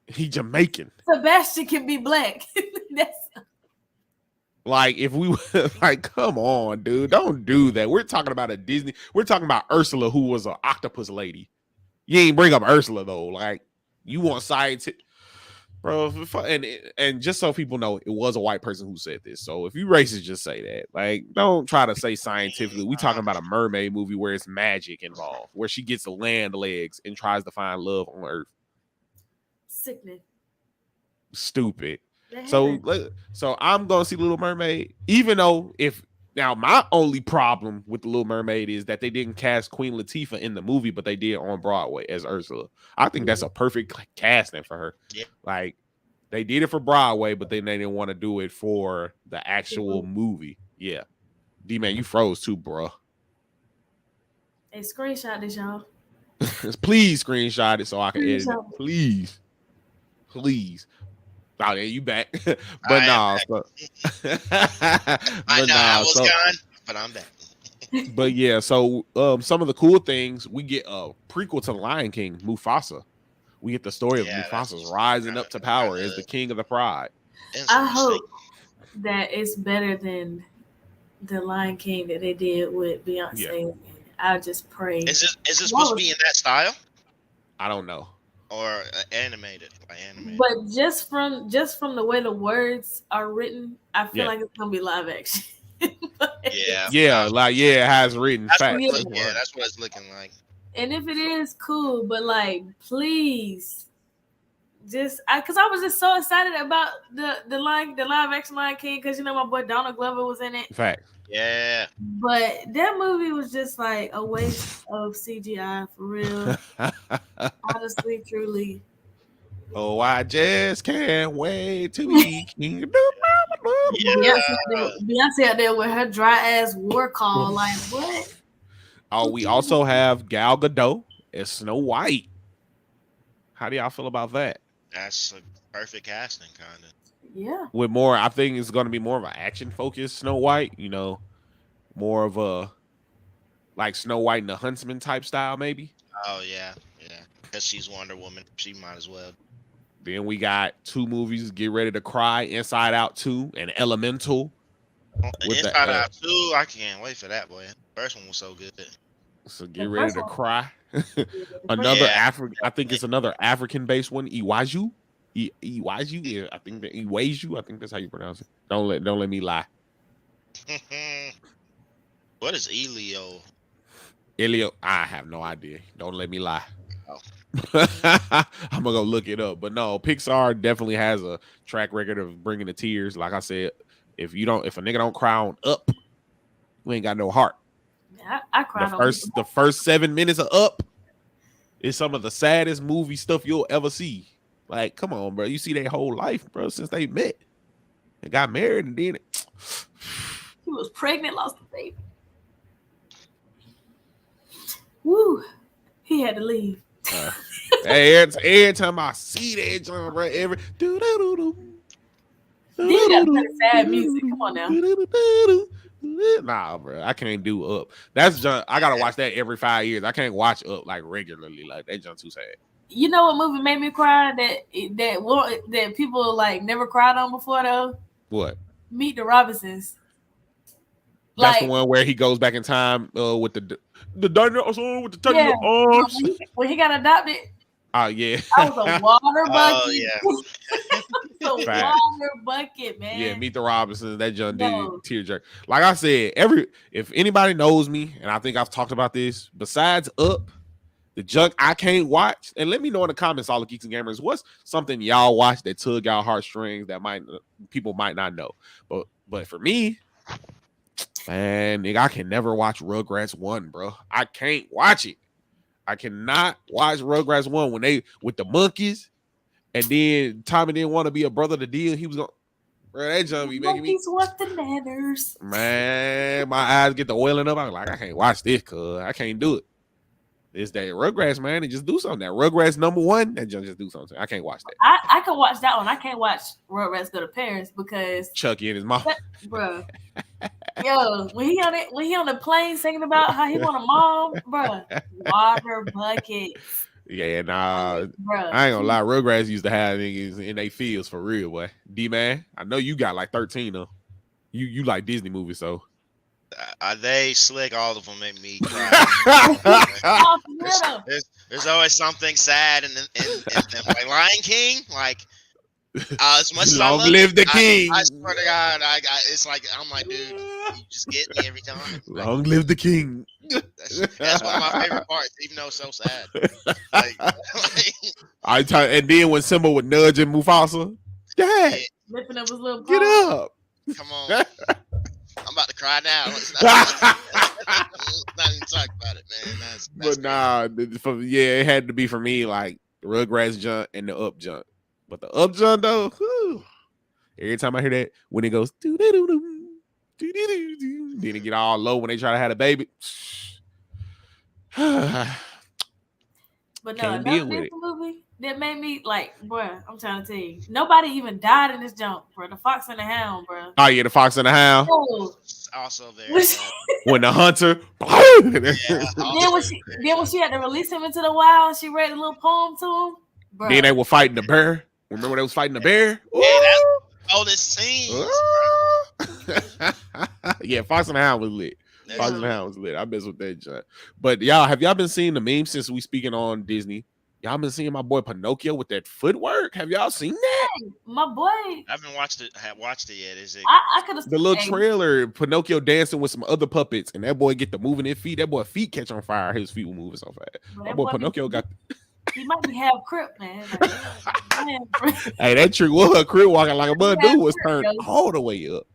He Jamaican. Sebastian can be black. That's like, if we like, come on, dude, don't do that. We're talking about a Disney. We're talking about Ursula, who was an octopus lady. You ain't bring up Ursula though. Like, you want science, bro. And just so people know, it was a white person who said this. So if you racist, just say that. Like, don't try to say scientifically. We talking about a mermaid movie where it's magic involved, where she gets the land legs and tries to find love on Earth. Sickening. Stupid. So I'm gonna see Little Mermaid, even though now my only problem with the Little Mermaid is that they didn't cast Queen Latifah in the movie, but they did on Broadway as Ursula. I think that's a perfect casting for her. Yeah. Like, they did it for Broadway, but then they didn't want to do it for the actual movie. Yeah. D-Man, you froze too, bro. Hey, screenshot this, y'all. Please screenshot it so I can edit it. Please. Oh, yeah, you back. But nah. I was gone, but I'm back. But yeah, so some of the cool things, we get a prequel to The Lion King, Mufasa. We get the story of Mufasa's rising up to power as the king of the pride. I hope that it's better than the Lion King that they did with Beyonce. Yeah. I just pray. Is this supposed to be in that style? I don't know. Or animated. But just from the way the words are written, I feel like it's gonna be live action. It has written. That's what it's looking like. And if it is, cool, but like, please, because I was just so excited about the live action Lion King, because my boy Donald Glover was in it. Fact. Yeah. But that movie was just like a waste of CGI for real. Honestly, truly. Oh, I just can't wait to be king. Beyonce out there with her dry ass war call. Like, what? Oh, we also have Gal Gadot as Snow White. How do y'all feel about that? That's a perfect casting, kind of. Yeah. With more, I think it's going to be more of an action-focused Snow White. More of a like Snow White and the Huntsman type style, maybe. Oh yeah. Because she's Wonder Woman, she might as well. Then we got 2 movies. Get ready to cry: Inside Out 2 and Elemental. Inside Out 2, I can't wait for that, boy. The first one was so good. So get ready to cry. Another Yeah. African, I think it's another African-based one. Iwaju. Iwaju. Yeah, I think that Iwaju. I think that's how you pronounce it. Don't let me lie. What is Elio? Elio, I have no idea. Don't let me lie. Oh. I'm gonna go look it up. But no, Pixar definitely has a track record of bringing the tears. Like I said, if a nigga don't cry on Up, we ain't got no heart. I cried The first 7 minutes of Up is some of the saddest movie stuff you'll ever see. Like, come on, bro. You see their whole life, bro, since they met and got married, and then He was pregnant, lost the baby. Woo! He had to leave. every time I see that John, bro, then you gotta play the sad music. Come on now. Nah, bro, I can't do Up. That's John. I gotta watch that every 5 years. I can't watch Up like regularly. Like that John too sad. You know what movie made me cry that people like never cried on before though? What? Meet the Robinsons. That's the one where he goes back in time with the dinosaur with the tiny arms. When he got adopted. Oh yeah. I was a water bucket. Oh yeah. The water bucket, man. Yeah, Meet the Robinsons. That John did tearjerker. Like I said, if anybody knows me, and I think I've talked about this, besides Up, the junk I can't watch, and let me know in the comments, all the geeks and gamers, what's something y'all watch that tug y'all heartstrings that people might not know. But for me, man, nigga, I can never watch Rugrats 1, bro. I can't watch it. I cannot watch Rugrats 1 when they with the monkeys, and then Tommy didn't want to be a brother to deal. He was going, bro, that junk be making me. What the manners? Man, my eyes get the welling up. I'm like, I can't watch this, cuz I can't do it. It's that Rugrats, man, and just do something. That Rugrats #1, that junk just do something. I can't watch that. I can watch that one. I can't watch Rugrats Go to Paris because Chucky and his mom. Bro. Yo, when he on the plane singing about how he want a mom, bro. Water buckets. Yeah, nah. Bruh. I ain't gonna lie. Rugrats used to have niggas in they fields for real, boy. D-Man, I know you got like 13 of them. You like Disney movies, so. They slick. All of them make me cry. there's always something sad in them. Like Lion King, like as much as long live the king. I swear to God, it's like I'm like, dude, you just get me every time. Long live the king. That's one of my favorite parts, even though it's so sad. And then when Simba would nudge and Mufasa, Dad, lifting up his little get up. Come on. I'm about to cry now. Not even talk about it, man. That's but nah, it had to be for me like the Rugrats jump and the Up jump. But the Up jump though, every time I hear that, when it goes then it get all low when they try to have a baby. But no, another movie that made me like, bro, I'm trying to tell you, nobody even died in this jump, bro. The Fox and the Hound, bro. Oh yeah, the Fox and the Hound. Oh. Also there. When the hunter. Then when she had to release him into the wild, she read a little poem to him. Bro. Then they were fighting the bear. Remember they was fighting the bear? Yeah, that's all this scene. Yeah, Fox and the Hound was lit. Fox and the Hound was lit. I mess with that junk. But have y'all been seeing the memes since we speaking on Disney? Y'all been seeing my boy Pinocchio with that footwork? Have y'all seen that? My boy. I haven't watched it yet. Is it? I could have the little trailer, Pinocchio dancing with some other puppets, and that boy get the moving his feet. That boy feet catch on fire. His feet were moving so fast. My boy Pinocchio got. He might be half crip, man. Hey, that trick was a crip walking like a bud dude was turned all the way up.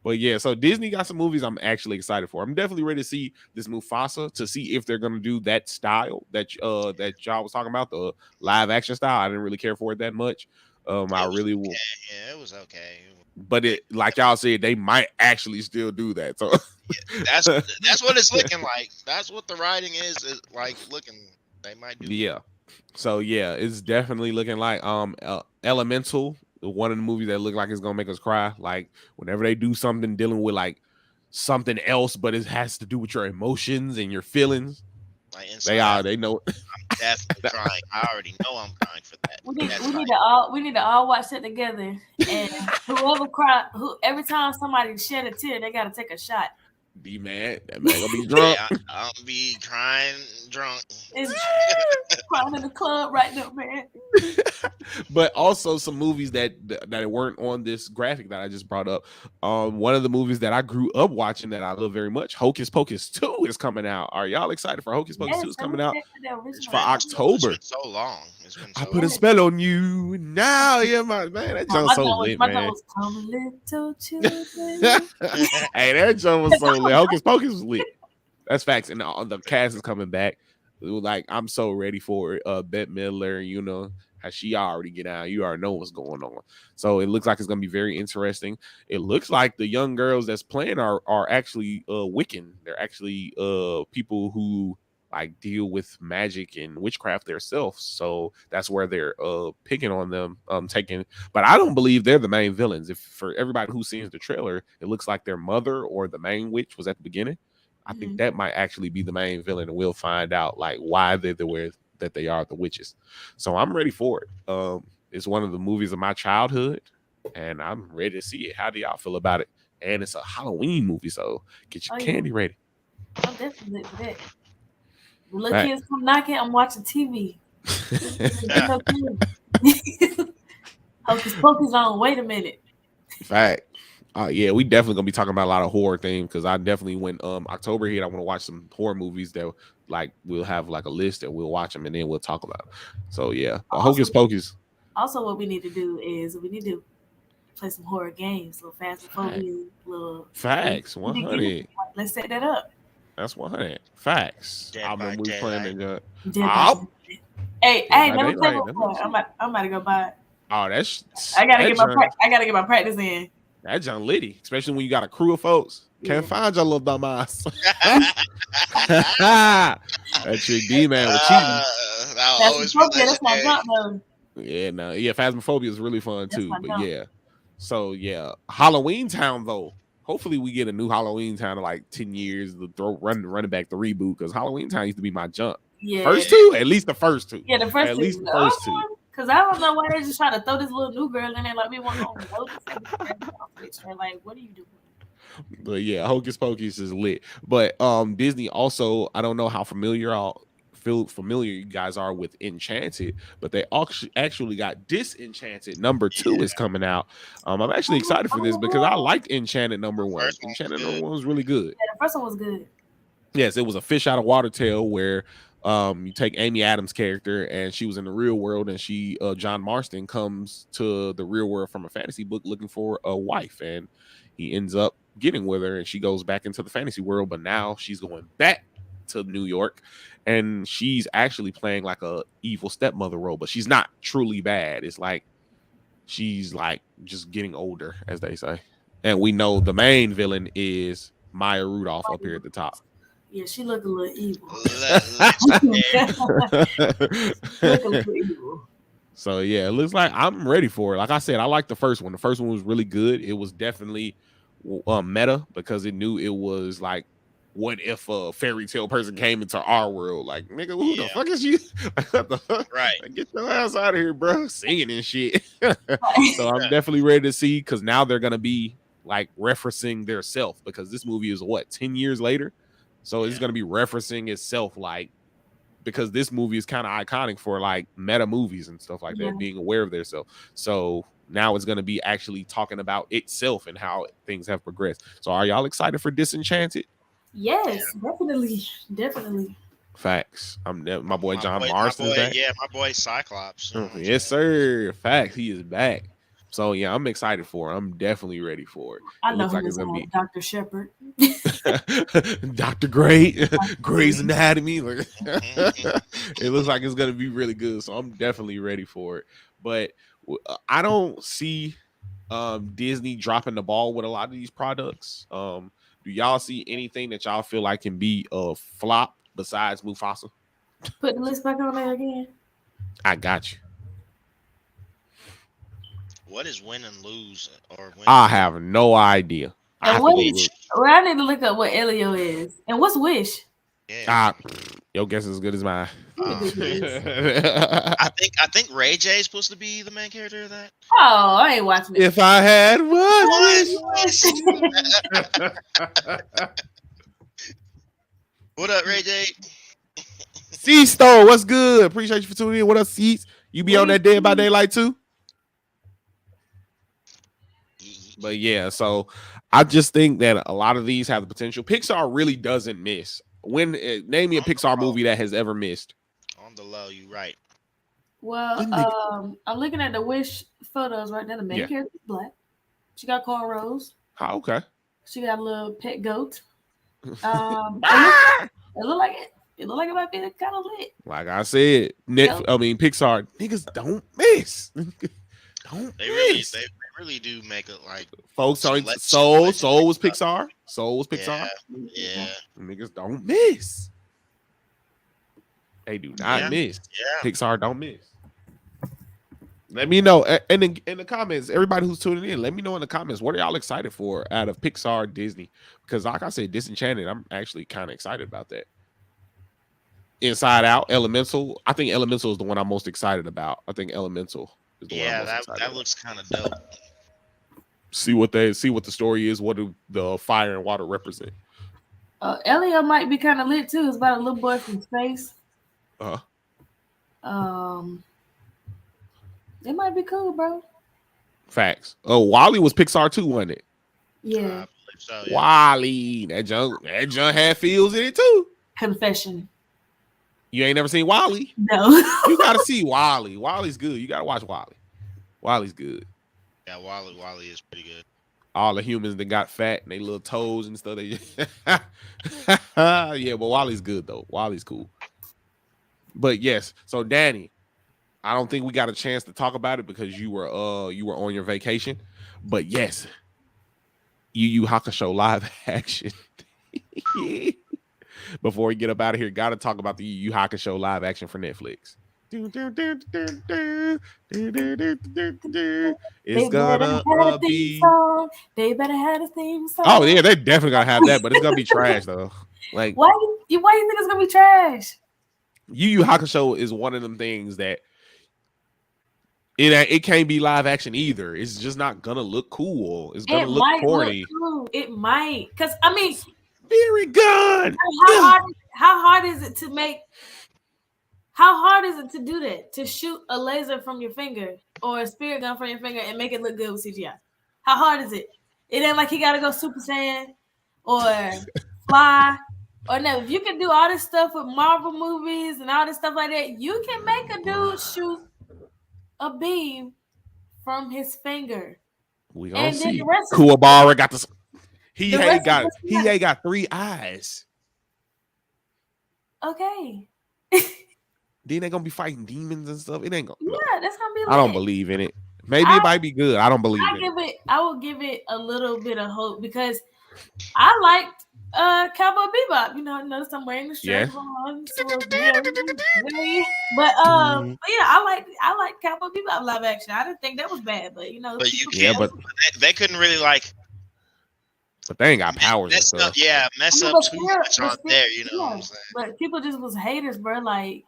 But yeah, so Disney got some movies I'm actually excited for. I'm definitely ready to see this Mufasa to see if they're gonna do that style that y'all was talking about, the live action style. I didn't really care for it that much. I really will. Yeah, it was okay. But it, like y'all said, they might actually still do that. So that's what it's looking like. That's what the writing is like looking. They might do. Yeah. So yeah, it's definitely looking like Elemental, one of the movies that look like it's gonna make us cry. Like whenever they do something dealing with like something else, but it has to do with your emotions and your feelings. Like they know. I'm definitely crying. I already know I'm crying for that. We need to all watch it together. And every time somebody shed a tear, they gotta take a shot. D-man, that man gonna be drunk. Yeah, I'll be crying drunk. It's crying in the club right now, man. But also some movies that weren't on this graphic that I just brought up. One of the movies that I grew up watching that I love very much, Hocus Pocus 2 is coming out. Are y'all excited for Hocus Pocus 2 is coming out? It's For been October. so long. It's been so I put a spell on you. Now you're my man. That joint so lit, man. Was come little children. Hey, that joint was so lit. Hocus Pocus was lit. That's facts. And the cast is coming back. Like, I'm so ready for it. Bette Midler, you know, how she already get out. You already know what's going on. So it looks like it's gonna be very interesting. It looks like the young girls that's playing are actually Wiccan. They're actually people who like deal with magic and witchcraft themselves. So that's where they're picking on them, taking. But I don't believe they're the main villains. If for everybody who sees the trailer, it looks like their mother or the main witch was at the beginning. I think that might actually be the main villain, and we'll find out like why they're the way that they are the witches. So I'm ready for it. It's one of the movies of my childhood, and I'm ready to see it. How do y'all feel about it? And it's a Halloween movie, so get your candy ready. I'm definitely for that. The little kids come knocking, I'm watching TV. Hocus Pocus on. Wait a minute. Fact. Yeah, we definitely gonna be talking about a lot of horror theme because I definitely when October hit, I want to watch some horror movies that like we'll have like a list and we'll watch them and then we'll talk about them. So yeah, Hocus Pocus. Also, what we need to do is we need to play some horror games, little Phasmophobia, little facts. 100. Let's set that up. That's 100 facts. I remember we playing it. Hey, let me play before. I'm about to go buy it. Oh, that's I gotta get my practice in. That John Liddy, especially when you got a crew of folks. Can't find your little dumb ass. That's your D-man with cheating. That's my jump though. Yeah, no, yeah, Phasmophobia is really fun too. But yeah. So yeah. Halloween Town though. Hopefully we get a new Halloween Town in like 10 years to running back the reboot because Halloween Town used to be my jump. Yeah. First two? At least the first two. Yeah, the first at two. Least the first two. Because I don't know why they're just trying to throw this little new girl in there like we want to notice. Like, what are you doing? But yeah, Hocus Pocus is lit. But Disney also, I don't know how familiar you guys are with Enchanted, but they actually got Disenchanted number 2 is coming out. I'm actually excited for this because I liked Enchanted number 1. Enchanted number 1 was really good. Yeah, the first one was good. Yes, it was a fish out of water tale where you take Amy Adams' character and she was in the real world and she John Marston comes to the real world from a fantasy book looking for a wife and he ends up getting with her and she goes back into the fantasy world, but now she's going back to New York and she's actually playing like a evil stepmother role, but she's not truly bad. It's like she's like just getting older, as they say. And we know the main villain is Maya Rudolph up here at the top. Yeah, she look a little evil. So yeah, it looks like I'm ready for it. Like I said, I like the first one. The first one was really good. It was definitely meta because it knew it was like, what if a fairy tale person came into our world? Like, nigga, who the fuck is you? Right. Get your ass out of here, bro. Singing and shit. So I'm definitely ready to see because now they're gonna be like referencing their self because this movie is what 10 years later. So it's going to be referencing itself, like, because this movie is kind of iconic for like meta movies and stuff like that, being aware of their self. So now it's going to be actually talking about itself and how things have progressed. So are y'all excited for Disenchanted? Yes, definitely. Facts. My boy John Marston. Yeah, my boy Cyclops. Yes, sir. Facts. He is back. So yeah, I'm excited for it. I'm definitely ready for it. I know like it's gonna be Dr. Shepard. Dr. Gray, Grey's Anatomy. It looks like it's gonna be really good. So I'm definitely ready for it. But I don't see Disney dropping the ball with a lot of these products. Do y'all see anything that y'all feel like can be a flop besides Mufasa? Put the list back on there again. I got you. What is win and lose? Or win? I have no idea. I need to look up what Elio is. And what's Wish? Yeah. Your guess is as good as mine. I think Ray J is supposed to be the main character of that. Oh, I ain't watching it. If I had one What up, Ray J? C-Store, what's good? Appreciate you for tuning in. What up, Seats? You be on that Dead by Daylight too? But yeah, so I just think that a lot of these have the potential. Pixar really doesn't miss. Name me a Pixar movie that has ever missed. On the low, you right. Well, I'm looking at the Wish photos right now. The main character is black. She got cornrows. Oh, okay. She got a little pet goat. It look like it. It look like it might be kind of lit. Like I said, Pixar niggas don't miss. They really do make it like folks. Soul was Pixar. Soul was Pixar. Yeah. Niggas don't miss. They do not miss. Yeah. Pixar don't miss. Let me know in the comments. Everybody who's tuning in, let me know in the comments what are y'all excited for out of Pixar, Disney? Because like I said, Disenchanted, I'm actually kind of excited about that. Inside Out, Elemental. I think Elemental is the one I'm most excited about. I think Elemental is the one I'm most excited about. Looks kind of dope. See what the story is. What do the fire and water represent? Elio might be kind of lit too. It's about a little boy from space. It might be cool, bro. Facts. Oh, Wall-E was Pixar too, wasn't it? Yeah. I believe so, yeah. Wall-E. That junk had feels in it too. Confession. You ain't never seen Wall-E? No. You gotta see Wall-E. Wall-E's good. You gotta watch Wall-E. Wall-E's good. Yeah, Wall-E is pretty good. All the humans that got fat and they little toes and stuff. Yeah, but Wall-E's good though. Wall-E's cool. But yes, so Danny, I don't think we got a chance to talk about it because you were on your vacation. But yes, Yu Yu Hakusho live action. Before we get up out of here, gotta talk about the Yu Yu Hakusho live action for Netflix. It's gonna be. They better have a theme song. Oh yeah, they're definitely gonna have that, but it's gonna be trash though. Like, why you think it's gonna be trash? Yu Yu Hakusho is one of them things that it can't be live action either. It's just not gonna look cool. It's gonna look corny. It might, because I mean, very good. How hard is it to make? How hard is it to do that? To shoot a laser from your finger or a spirit gun from your finger and make it look good with CGI? How hard is it? It ain't like he got to go Super Saiyan or fly or no. If you can do all this stuff with Marvel movies and all this stuff like that, you can make a dude shoot a beam from his finger. We gonna see. Kuwabara got this. He ain't got 3 eyes. Okay. Then they gonna be fighting demons and stuff. It ain't gonna. Yeah, that's gonna be. I don't believe in it. Maybe it might be good. I don't believe in it. I will give it a little bit of hope because I liked Cowboy Bebop. You know, notice I'm wearing the shirt on. But yeah, I like Cowboy Bebop live action. I didn't think that was bad, but you know. But but they couldn't really like. But they ain't got powers. Mess up too much on there. You know what I'm saying? But people just was haters, bro. Like,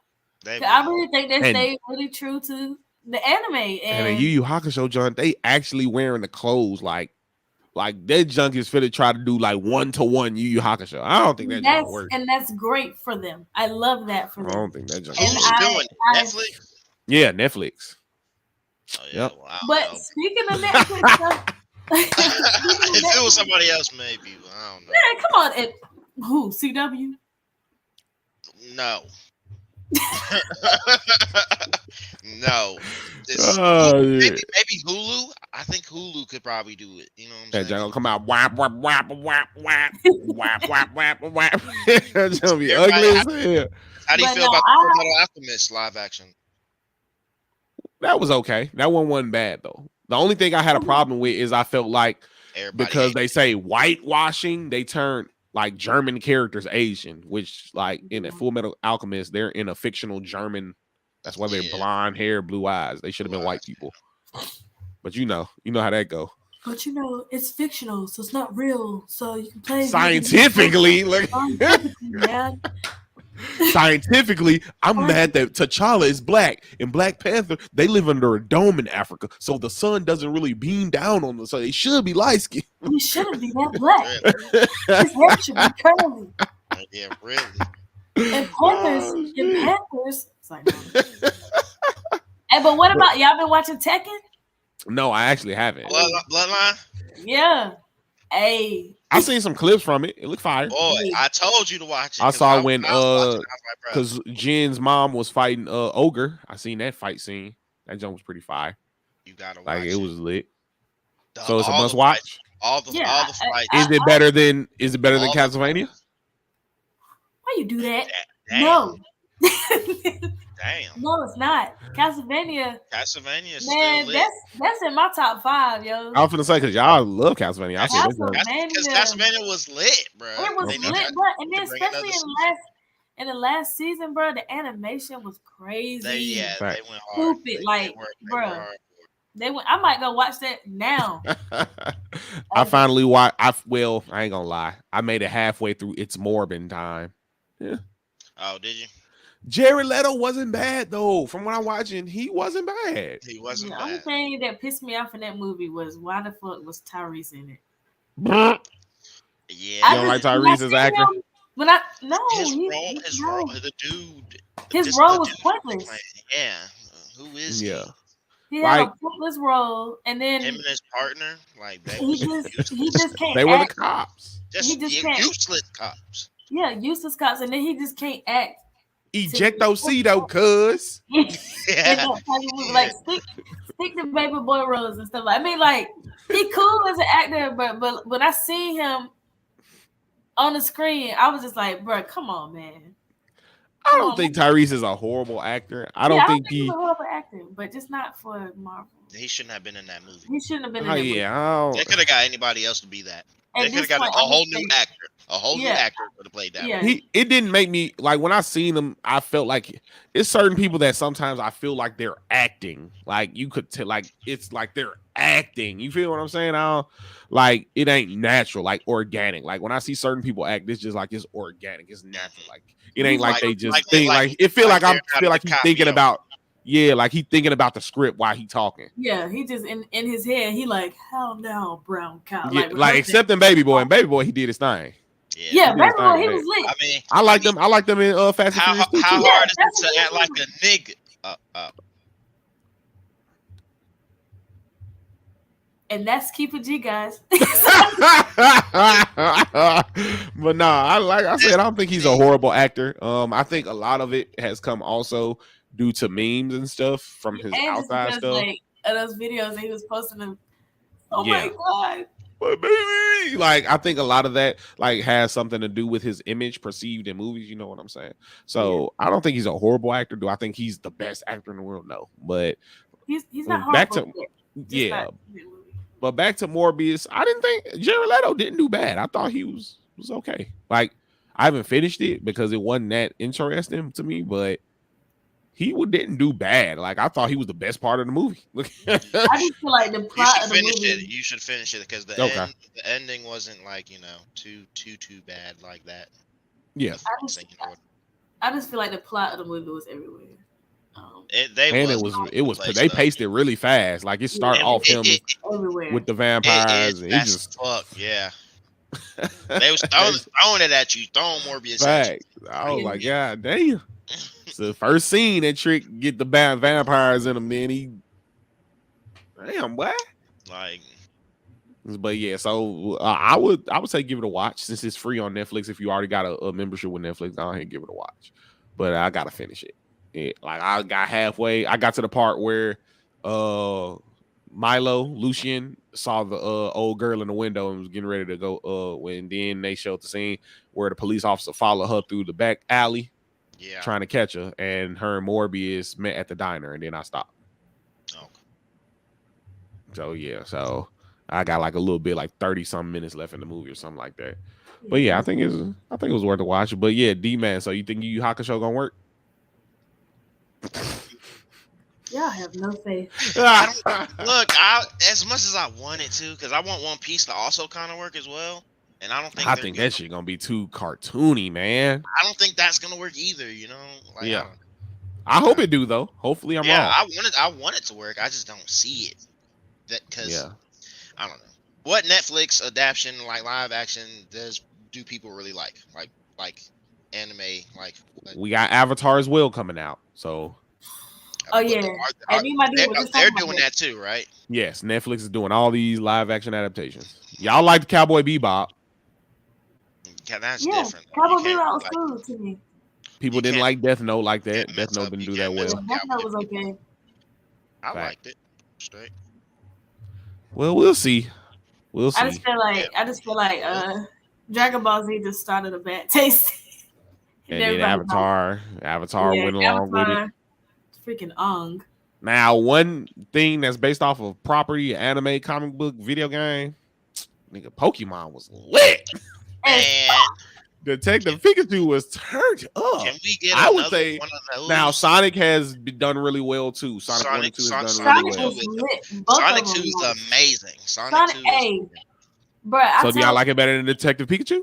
I really think they stayed really true to the anime. And the Yu Yu Hakusho junk, they actually wearing the clothes like that junk is fit to try to do like 1-to-1 Yu Yu Hakusho. I don't think that's work. And that's great for them. I love that for them. I don't think that junk. Netflix? Yeah, Netflix. Oh, yeah. Yep. Wow. But speaking of Netflix stuff, if it was somebody else, maybe. But I don't know. Man, come on. Who? CW? No. No. Maybe Hulu. I think Hulu could probably do it. You know what I'm saying? That gonna come out whap whap whap whap whap whap whap whap whap. That's gonna be ugly as hell. How do you feel about the Metal Alchemist live action? That was okay. That one wasn't bad though. The only thing I had a problem with is I felt like because they say whitewashing, they turn like German characters Asian, which like in a Full Metal Alchemist, they're in a fictional German. That's why they're blonde hair, blue eyes. They should have been white people. But you know how that go. But you know, it's fictional, so it's not real. So you can play scientifically. Man. Scientifically, I'm mad that T'Challa is black. In Black Panther, they live under a dome in Africa, so the sun doesn't really beam down on them. So they should be light skinned. He shouldn't be that black. His hair should be curly. Yeah, really. And Panthers, Oh, and shit. Panthers. It's like, no. Hey, but what about y'all been watching Tekken? No, I actually haven't. Bloodline. Yeah. Hey. I seen some clips from it. It looked fire. Boy, I told you to watch it. I 'Cause saw when when I was watching it, I was like, bro, because Jen's mom was fighting Ogre. I seen that fight scene. That jump was pretty fire. you gotta Like watch it it. was lit. So it's a All must the fights, watch. all the Yeah, fights. Is it better than all the Castlevania? fights. Why you do that? Damn. No. Damn. No, it's not. Castlevania, Castlevania is man, still lit. that's in my top 5, yo. I was gonna say because y'all love Castlevania. I said that jump. Because Castlevania, Castlevania was lit, bro. it was Okay. lit, bro. And then to bring especially another in the last season, bro, the animation was crazy. They Fact. went hard. Stupid, They like, were bro. hard. They went. I might go watch that now. I finally watched. I ain't gonna lie. I made it halfway through. It's Morbin time. Yeah. Oh, did you? Jared Leto wasn't bad though. From what I'm watching, he wasn't bad. He wasn't The only bad. thing that pissed me off in that movie was why the fuck was Tyrese in it? You Yeah. don't like Tyrese as an actor? His role, the dude. His role was pointless. Yeah. Who is Yeah. He had Like- a pointless role, and then him and his partner? Like they he just can't. They were the act. cops. he just can't- useless cops. Yeah, useless cops, and then he just can't act. Ejectocito, cuz. In Yeah. that type of movie. Like stick to baby boy roles and stuff. I mean, like he cool as an actor, but when I see him on the screen, I was just like, bro, come on, man. I don't think Tyrese is a horrible actor. I don't think he's he. a horrible actor, but just not for Marvel. He shouldn't have been in that movie. He shouldn't have been in Oh that movie. yeah, I They don't- could have got anybody else to be that. At They could have this got point, a I'm whole just new saying- actor. A whole new Yeah. actor would have played that. Yeah. role. it didn't make me like when I seen him. I felt like it's certain people that sometimes I feel like they're acting. Like you could tell, like it's like they're acting. You feel what I'm saying? I don't, like it ain't natural, like organic. Like when I see certain people act, it's just like it's organic, it's natural. Like it ain't like they just think. Like it feel like I'm feel like he's thinking about. Yeah, like he thinking about the script while he talking. Yeah, he just in his head, he like, hell no, brown cow. Yeah, like except in Baby Boy. And Baby Boy, he did his thing. Yeah, He did his Baby Boy, thing, he man. was lit. I mean, I like them. I like them in Fast and how Furious 2, too. hard is that's it to act like a nigga? And that's Keep It G, guys. But nah, like I said, I don't think he's a horrible actor. I think a lot of it has come also due to memes and stuff from his And just outside because, stuff. like, of those videos that he was posting them. Oh Yeah. my god. But baby, like I think a lot of that like has something to do with his image perceived in movies. You know what I'm saying? So I don't think he's a horrible actor. Do I think he's the best actor in the world? No, but He's not back horrible. to Just yeah. not- But back to Morbius, I didn't think Jared Leto didn't do bad. I thought he was okay. Like I haven't finished it because it wasn't that interesting to me, but he didn't do bad. Like I thought he was the best part of the movie. I just feel like the You plot should of the finish movie. it. You should finish it because the ending wasn't like too bad like that. Yeah, I just feel like the plot of the movie was everywhere. They paced it really fast. Like it started off him everywhere with the vampires. And he just fuck yeah. They was throwing it at you, throwing Morbius at you. I was like, God damn. It's the first scene that Trick get the vampires in him. Then he, damn, what? Like, but yeah, so I would say give it a watch since it's free on Netflix. If you already got a membership with Netflix, I'll give it a watch. But I gotta finish it. Like I got halfway. I got to the part where Lucian saw the old girl in the window and was getting ready to go. When then they showed the scene where the police officer followed her through the back alley, trying to catch her, and her and Morbius met at the diner, and then I stopped. Okay. So yeah, so I got like a little bit, like 30-something minutes left in the movie or something like that. But yeah, I think it was worth a watch. But yeah, D-Man. So you think Yu Yu Hakusho gonna work? Y'all have no faith. Look, as much as I want it to, because I want One Piece to also kind of work as well, and I don't think that shit gonna be too cartoony, man. I don't think that's gonna work either. Like, yeah. I hope it do though. Hopefully I'm wrong. I want it to work. I just don't see it. Because I don't know what Netflix adaptation, like live action, do people really like? Like like anime, like what? We got Avatar as well coming out. So Oh yeah, and me and my dude were just they're talking about doing that too, right? yes, Netflix is doing all these live action adaptations. Y'all like Cowboy Bebop. Yeah, that's Yeah, different. Cowboy You can't Bebop was like, cool to me. People You didn't can't- like Death Note like that. can't Death mess Note up- didn't you do can't that mess Yeah, well. up Death Note was Cowboy okay. I Fact. liked it. Straight. Well, we'll see. We'll I see. just feel like Dragon Ball Z just started a bad taste. And then everybody Avatar yeah, went along with it. Avatar, freaking Ong. Now, one thing that's based off of property, anime, comic book, video game, nigga, Pokemon was lit. And And Detective Pikachu was turned up. can we get I would another say one of those? now Sonic has done really well too. Sonic 1 and 2 has done Sonic really well. was lit. Both Sonic of them 2 is was. amazing. Sonic Sonic 2 A. is Bruh, So do y'all like it better than Detective Pikachu?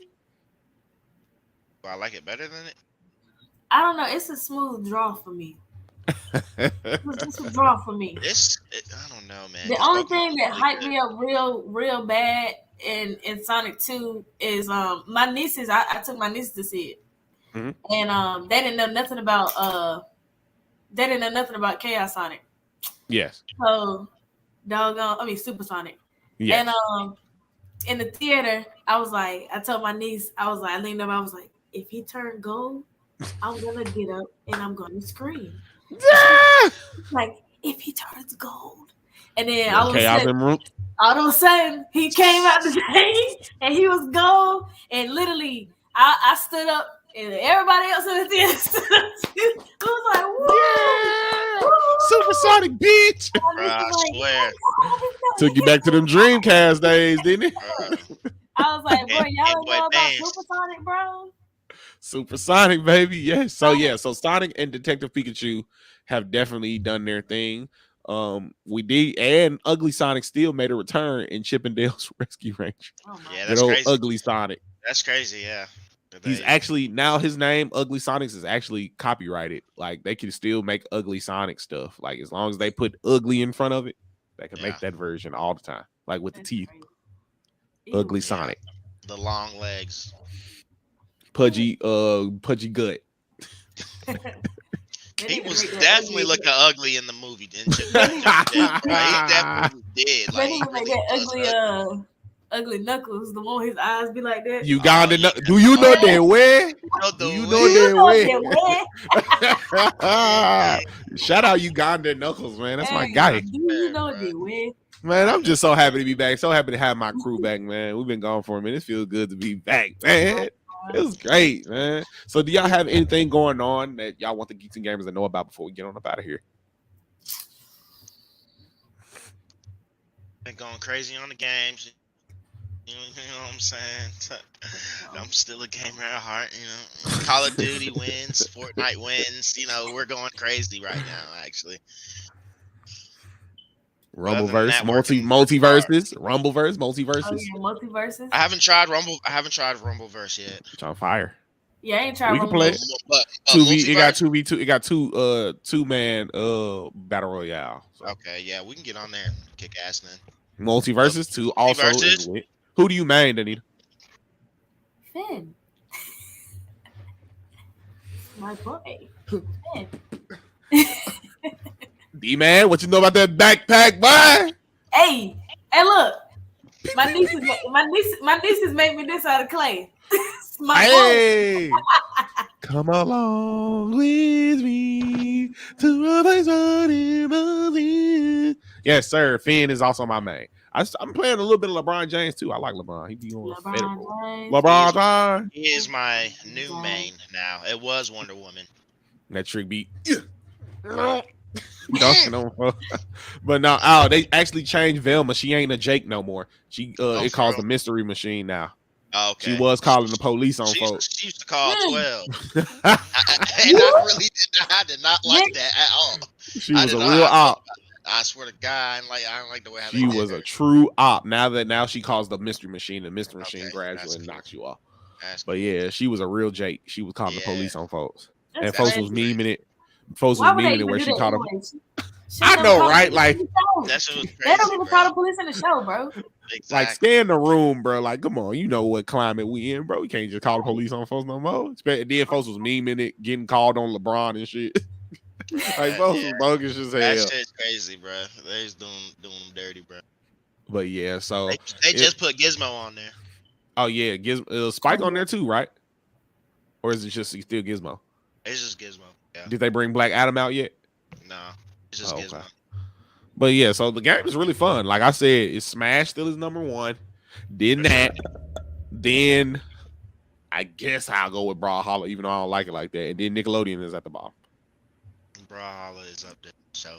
I like it better than it. I don't know. It's a smooth draw for me. It's a draw for me. I don't know, man. The 'cause only Pokemon thing that really hyped good. me up real bad in Sonic 2 is my nieces. I took my nieces to see it, Mhm. and they didn't know nothing about Chaos Sonic. Yes. So Super Sonic. Yes. And in the theater, I told my niece, I leaned over, I was like, if he turned gold, I'm gonna get up and I'm gonna scream. Like, if he turns gold. And then all of a sudden, he came out the stage and he was gold. And literally, I stood up and everybody else in the theater stood up. It was like, whoa! Supersonic, bitch. Bruh, I swear. Took you back to them Dreamcast days, didn't it? I was like, bro, y'all Game don't Boy know about Advance. Supersonic, bro? Supersonic, baby. Yes. So Sonic and Detective Pikachu have definitely done their thing. We did, and Ugly Sonic still made a return in Chippendale's Rescue Rangers. Oh my Yeah, Good that's old crazy. Ugly Sonic. That's crazy, yeah. That He's they- actually now his name Ugly Sonics is actually copyrighted. Like they can still make Ugly Sonic stuff. Like as long as they put ugly in front of it, they can make that version all the time. Like with the teeth. Ugly Sonic. the long legs. Pudgy gut. He was definitely looking ugly in the movie, didn't you? He definitely did. Then he Like, make that ugly Knuckles, the one his eyes be like that. Uganda. Do you know that way? Do you know that way? Shout out Uganda Knuckles, man. That's my guy. Do you know that way? Man, I'm just so happy to be back. So happy to have my crew back, man. We've been gone for a minute. It feels good to be back, man. It was great, man. So do y'all have anything going on that y'all want the Geeks and Gamers to know about before we get on up out of here? been going crazy on the games. You know what I'm saying? I'm still a gamer at heart. You know, Call of Duty wins, Fortnite wins. You know, we're going crazy right now. Actually, Rumbleverse, multiverses. Rumbleverse, Oh multiverses. yeah, multiverses. I haven't tried Rumbleverse yet. It's on fire. Yeah, I ain't trying We can play it. But 2v. It got multiverse- 2v2. It got two man battle royale. So. Okay, yeah, we can get on there and kick ass then. Multiverses 2 also is Multiverses? lit. Who do you main, Anita? Finn. My boy. Finn. D-Man, what you know about that backpack, boy? Hey, look. My nieces made me this out of clay. My Hey, come along with me to a place where it was. Yes, sir. Finn is also my main. I'm playing a little bit of LeBron James too. I like LeBron. He be on LeBron James. He is my new main now. It was Wonder Woman. That trick beat. But now, they actually changed Velma. She ain't a Jake no more. She it calls the Mystery Machine now. Oh, okay. She was calling the police on folks. She used to call 12. I did not like that at all. She was a real op. I swear to God, I don't like the way how she was a true op. Now she calls the Mystery Machine. The Mystery Machine grabs you and knocks you off. But yeah, she was a real Jake. She was calling the police on folks. And folks was memeing it. Folks was memeing it where she called them. I know, right? Like that shit was crazy, they don't even call the police in the show, bro. Like, stay in the room, bro. Like, come on, you know what climate we in, bro. We can't just call the police on folks no more. Then folks was memeing it, getting called on LeBron and shit. Like, folks was bogus as hell. That shit's crazy, bro. They just doing them dirty, bro. But yeah, so they just put Gizmo on there. Oh yeah, Spike on there too, right? Or is it just still Gizmo? It's just Gizmo. Yeah. Did they bring Black Adam out yet? No, it's just Gizmo. But yeah, so the game is really fun. Like I said, it's Smash still is number one. Then that, then I guess I'll go with Brawlhalla, even though I don't like it like that. And then Nickelodeon is at the bottom. Brawlhalla is up there, so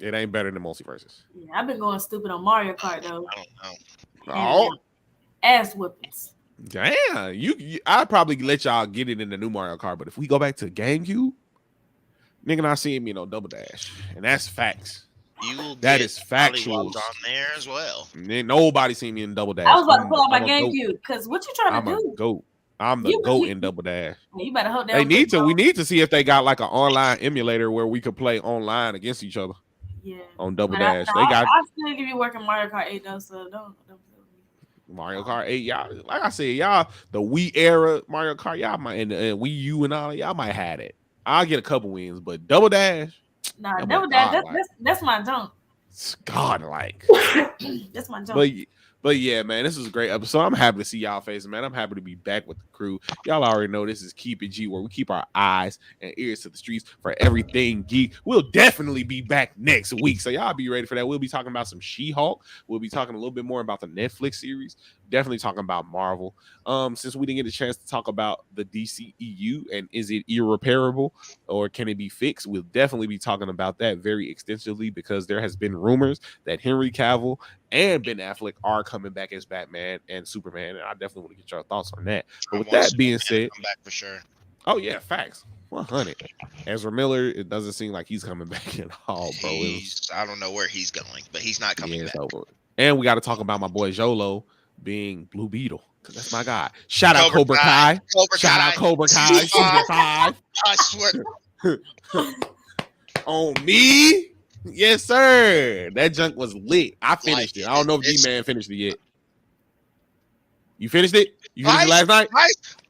it ain't better than Multiverses. Yeah, I've been going stupid on Mario Kart though. I don't know. Oh, ass whippings. Damn, I'd probably let y'all get it in the new Mario Kart, but if we go back to GameCube, nigga not seeing me no Double Dash, and that's facts. That is factual on there as well. Nobody seen me in Double Dash. I was about to pull out my GameCube because what you trying to do? I'm a goat. I'm the GOAT in Double Dash. You better hope they need to. We need to see if they got like an online emulator where we could play online against each other. Yeah. On Double Dash, they got. I still give you working Mario Kart 8 though, so don't. Mario Kart 8, y'all. Like I said, y'all, the Wii era Mario Kart, y'all might, and Wii U and all, y'all might have it. I'll get a couple wins, but Double Dash. Nah, Double Dash. That's my junk. It's godlike. That's my junk. But yeah, man, this was a great episode. I'm happy to see y'all faces, man. I'm happy to be back with the crew. Y'all already know this is Keep It G, where we keep our eyes and ears to the streets for everything geek. We'll definitely be back next week, so y'all be ready for that. We'll be talking about some She-Hulk. We'll be talking a little bit more about the Netflix series. Definitely talking about Marvel. Since we didn't get a chance to talk about the DCEU and is it irreparable or can it be fixed, we'll definitely be talking about that very extensively because there has been rumors that Henry Cavill and Ben Affleck are coming back as Batman and Superman, and I definitely want to get your thoughts on that. But with that being said, come back for sure. Oh yeah, facts. 100. Ezra Miller, it doesn't seem like he's coming back at all, bro. I don't know where he's going, but he's not coming back. Over. And we got to talk about my boy Jolo being Blue Beetle because that's my guy. Shout out Cobra Kai. Shout out Cobra Kai. Season 5. I swear. On me. Yes, sir. That junk was lit. I finished it. I don't know if D-Man finished it yet. You finished it? You finished it last night?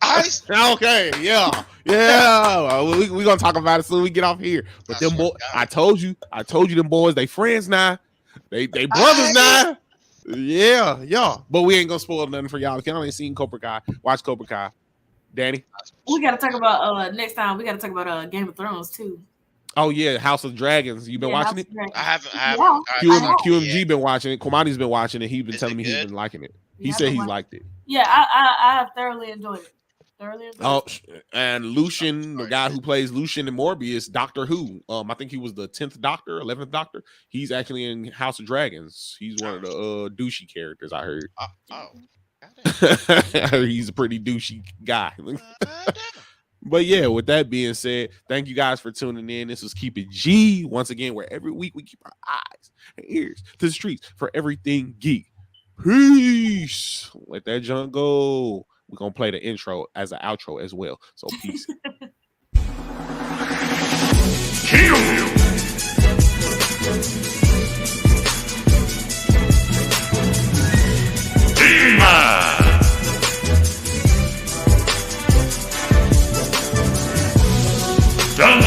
Ice. Okay, yeah. We're gonna talk about it soon we get off here. But them boys, I told you them boys, they friends now. They brothers now. Yeah. But we ain't gonna spoil nothing for y'all. If y'all ain't seen Cobra Kai, watch Cobra Kai. Danny? We gotta talk about next time. We gotta talk about Game of Thrones too. Oh yeah, House of Dragons. You been watching it? I haven't. QMG been watching it. Kwamani's been watching it. He's been telling me he's been liking it. He said he's liked it. Yeah, I have thoroughly enjoyed it. And Lucian, the guy who plays Lucian in Morbius, Doctor Who. I think he was the 10th Doctor, 11th Doctor. He's actually in House of Dragons. He's one of the douchey characters I heard. He's a pretty douchey guy. But yeah, with that being said, thank you guys for tuning in. This was Keep It G. Once again, where every week we keep our eyes and ears to the streets for everything geek. Peace. Let that junk go. We're going to play the intro as an outro as well. So peace. Kill you. Demon. Don't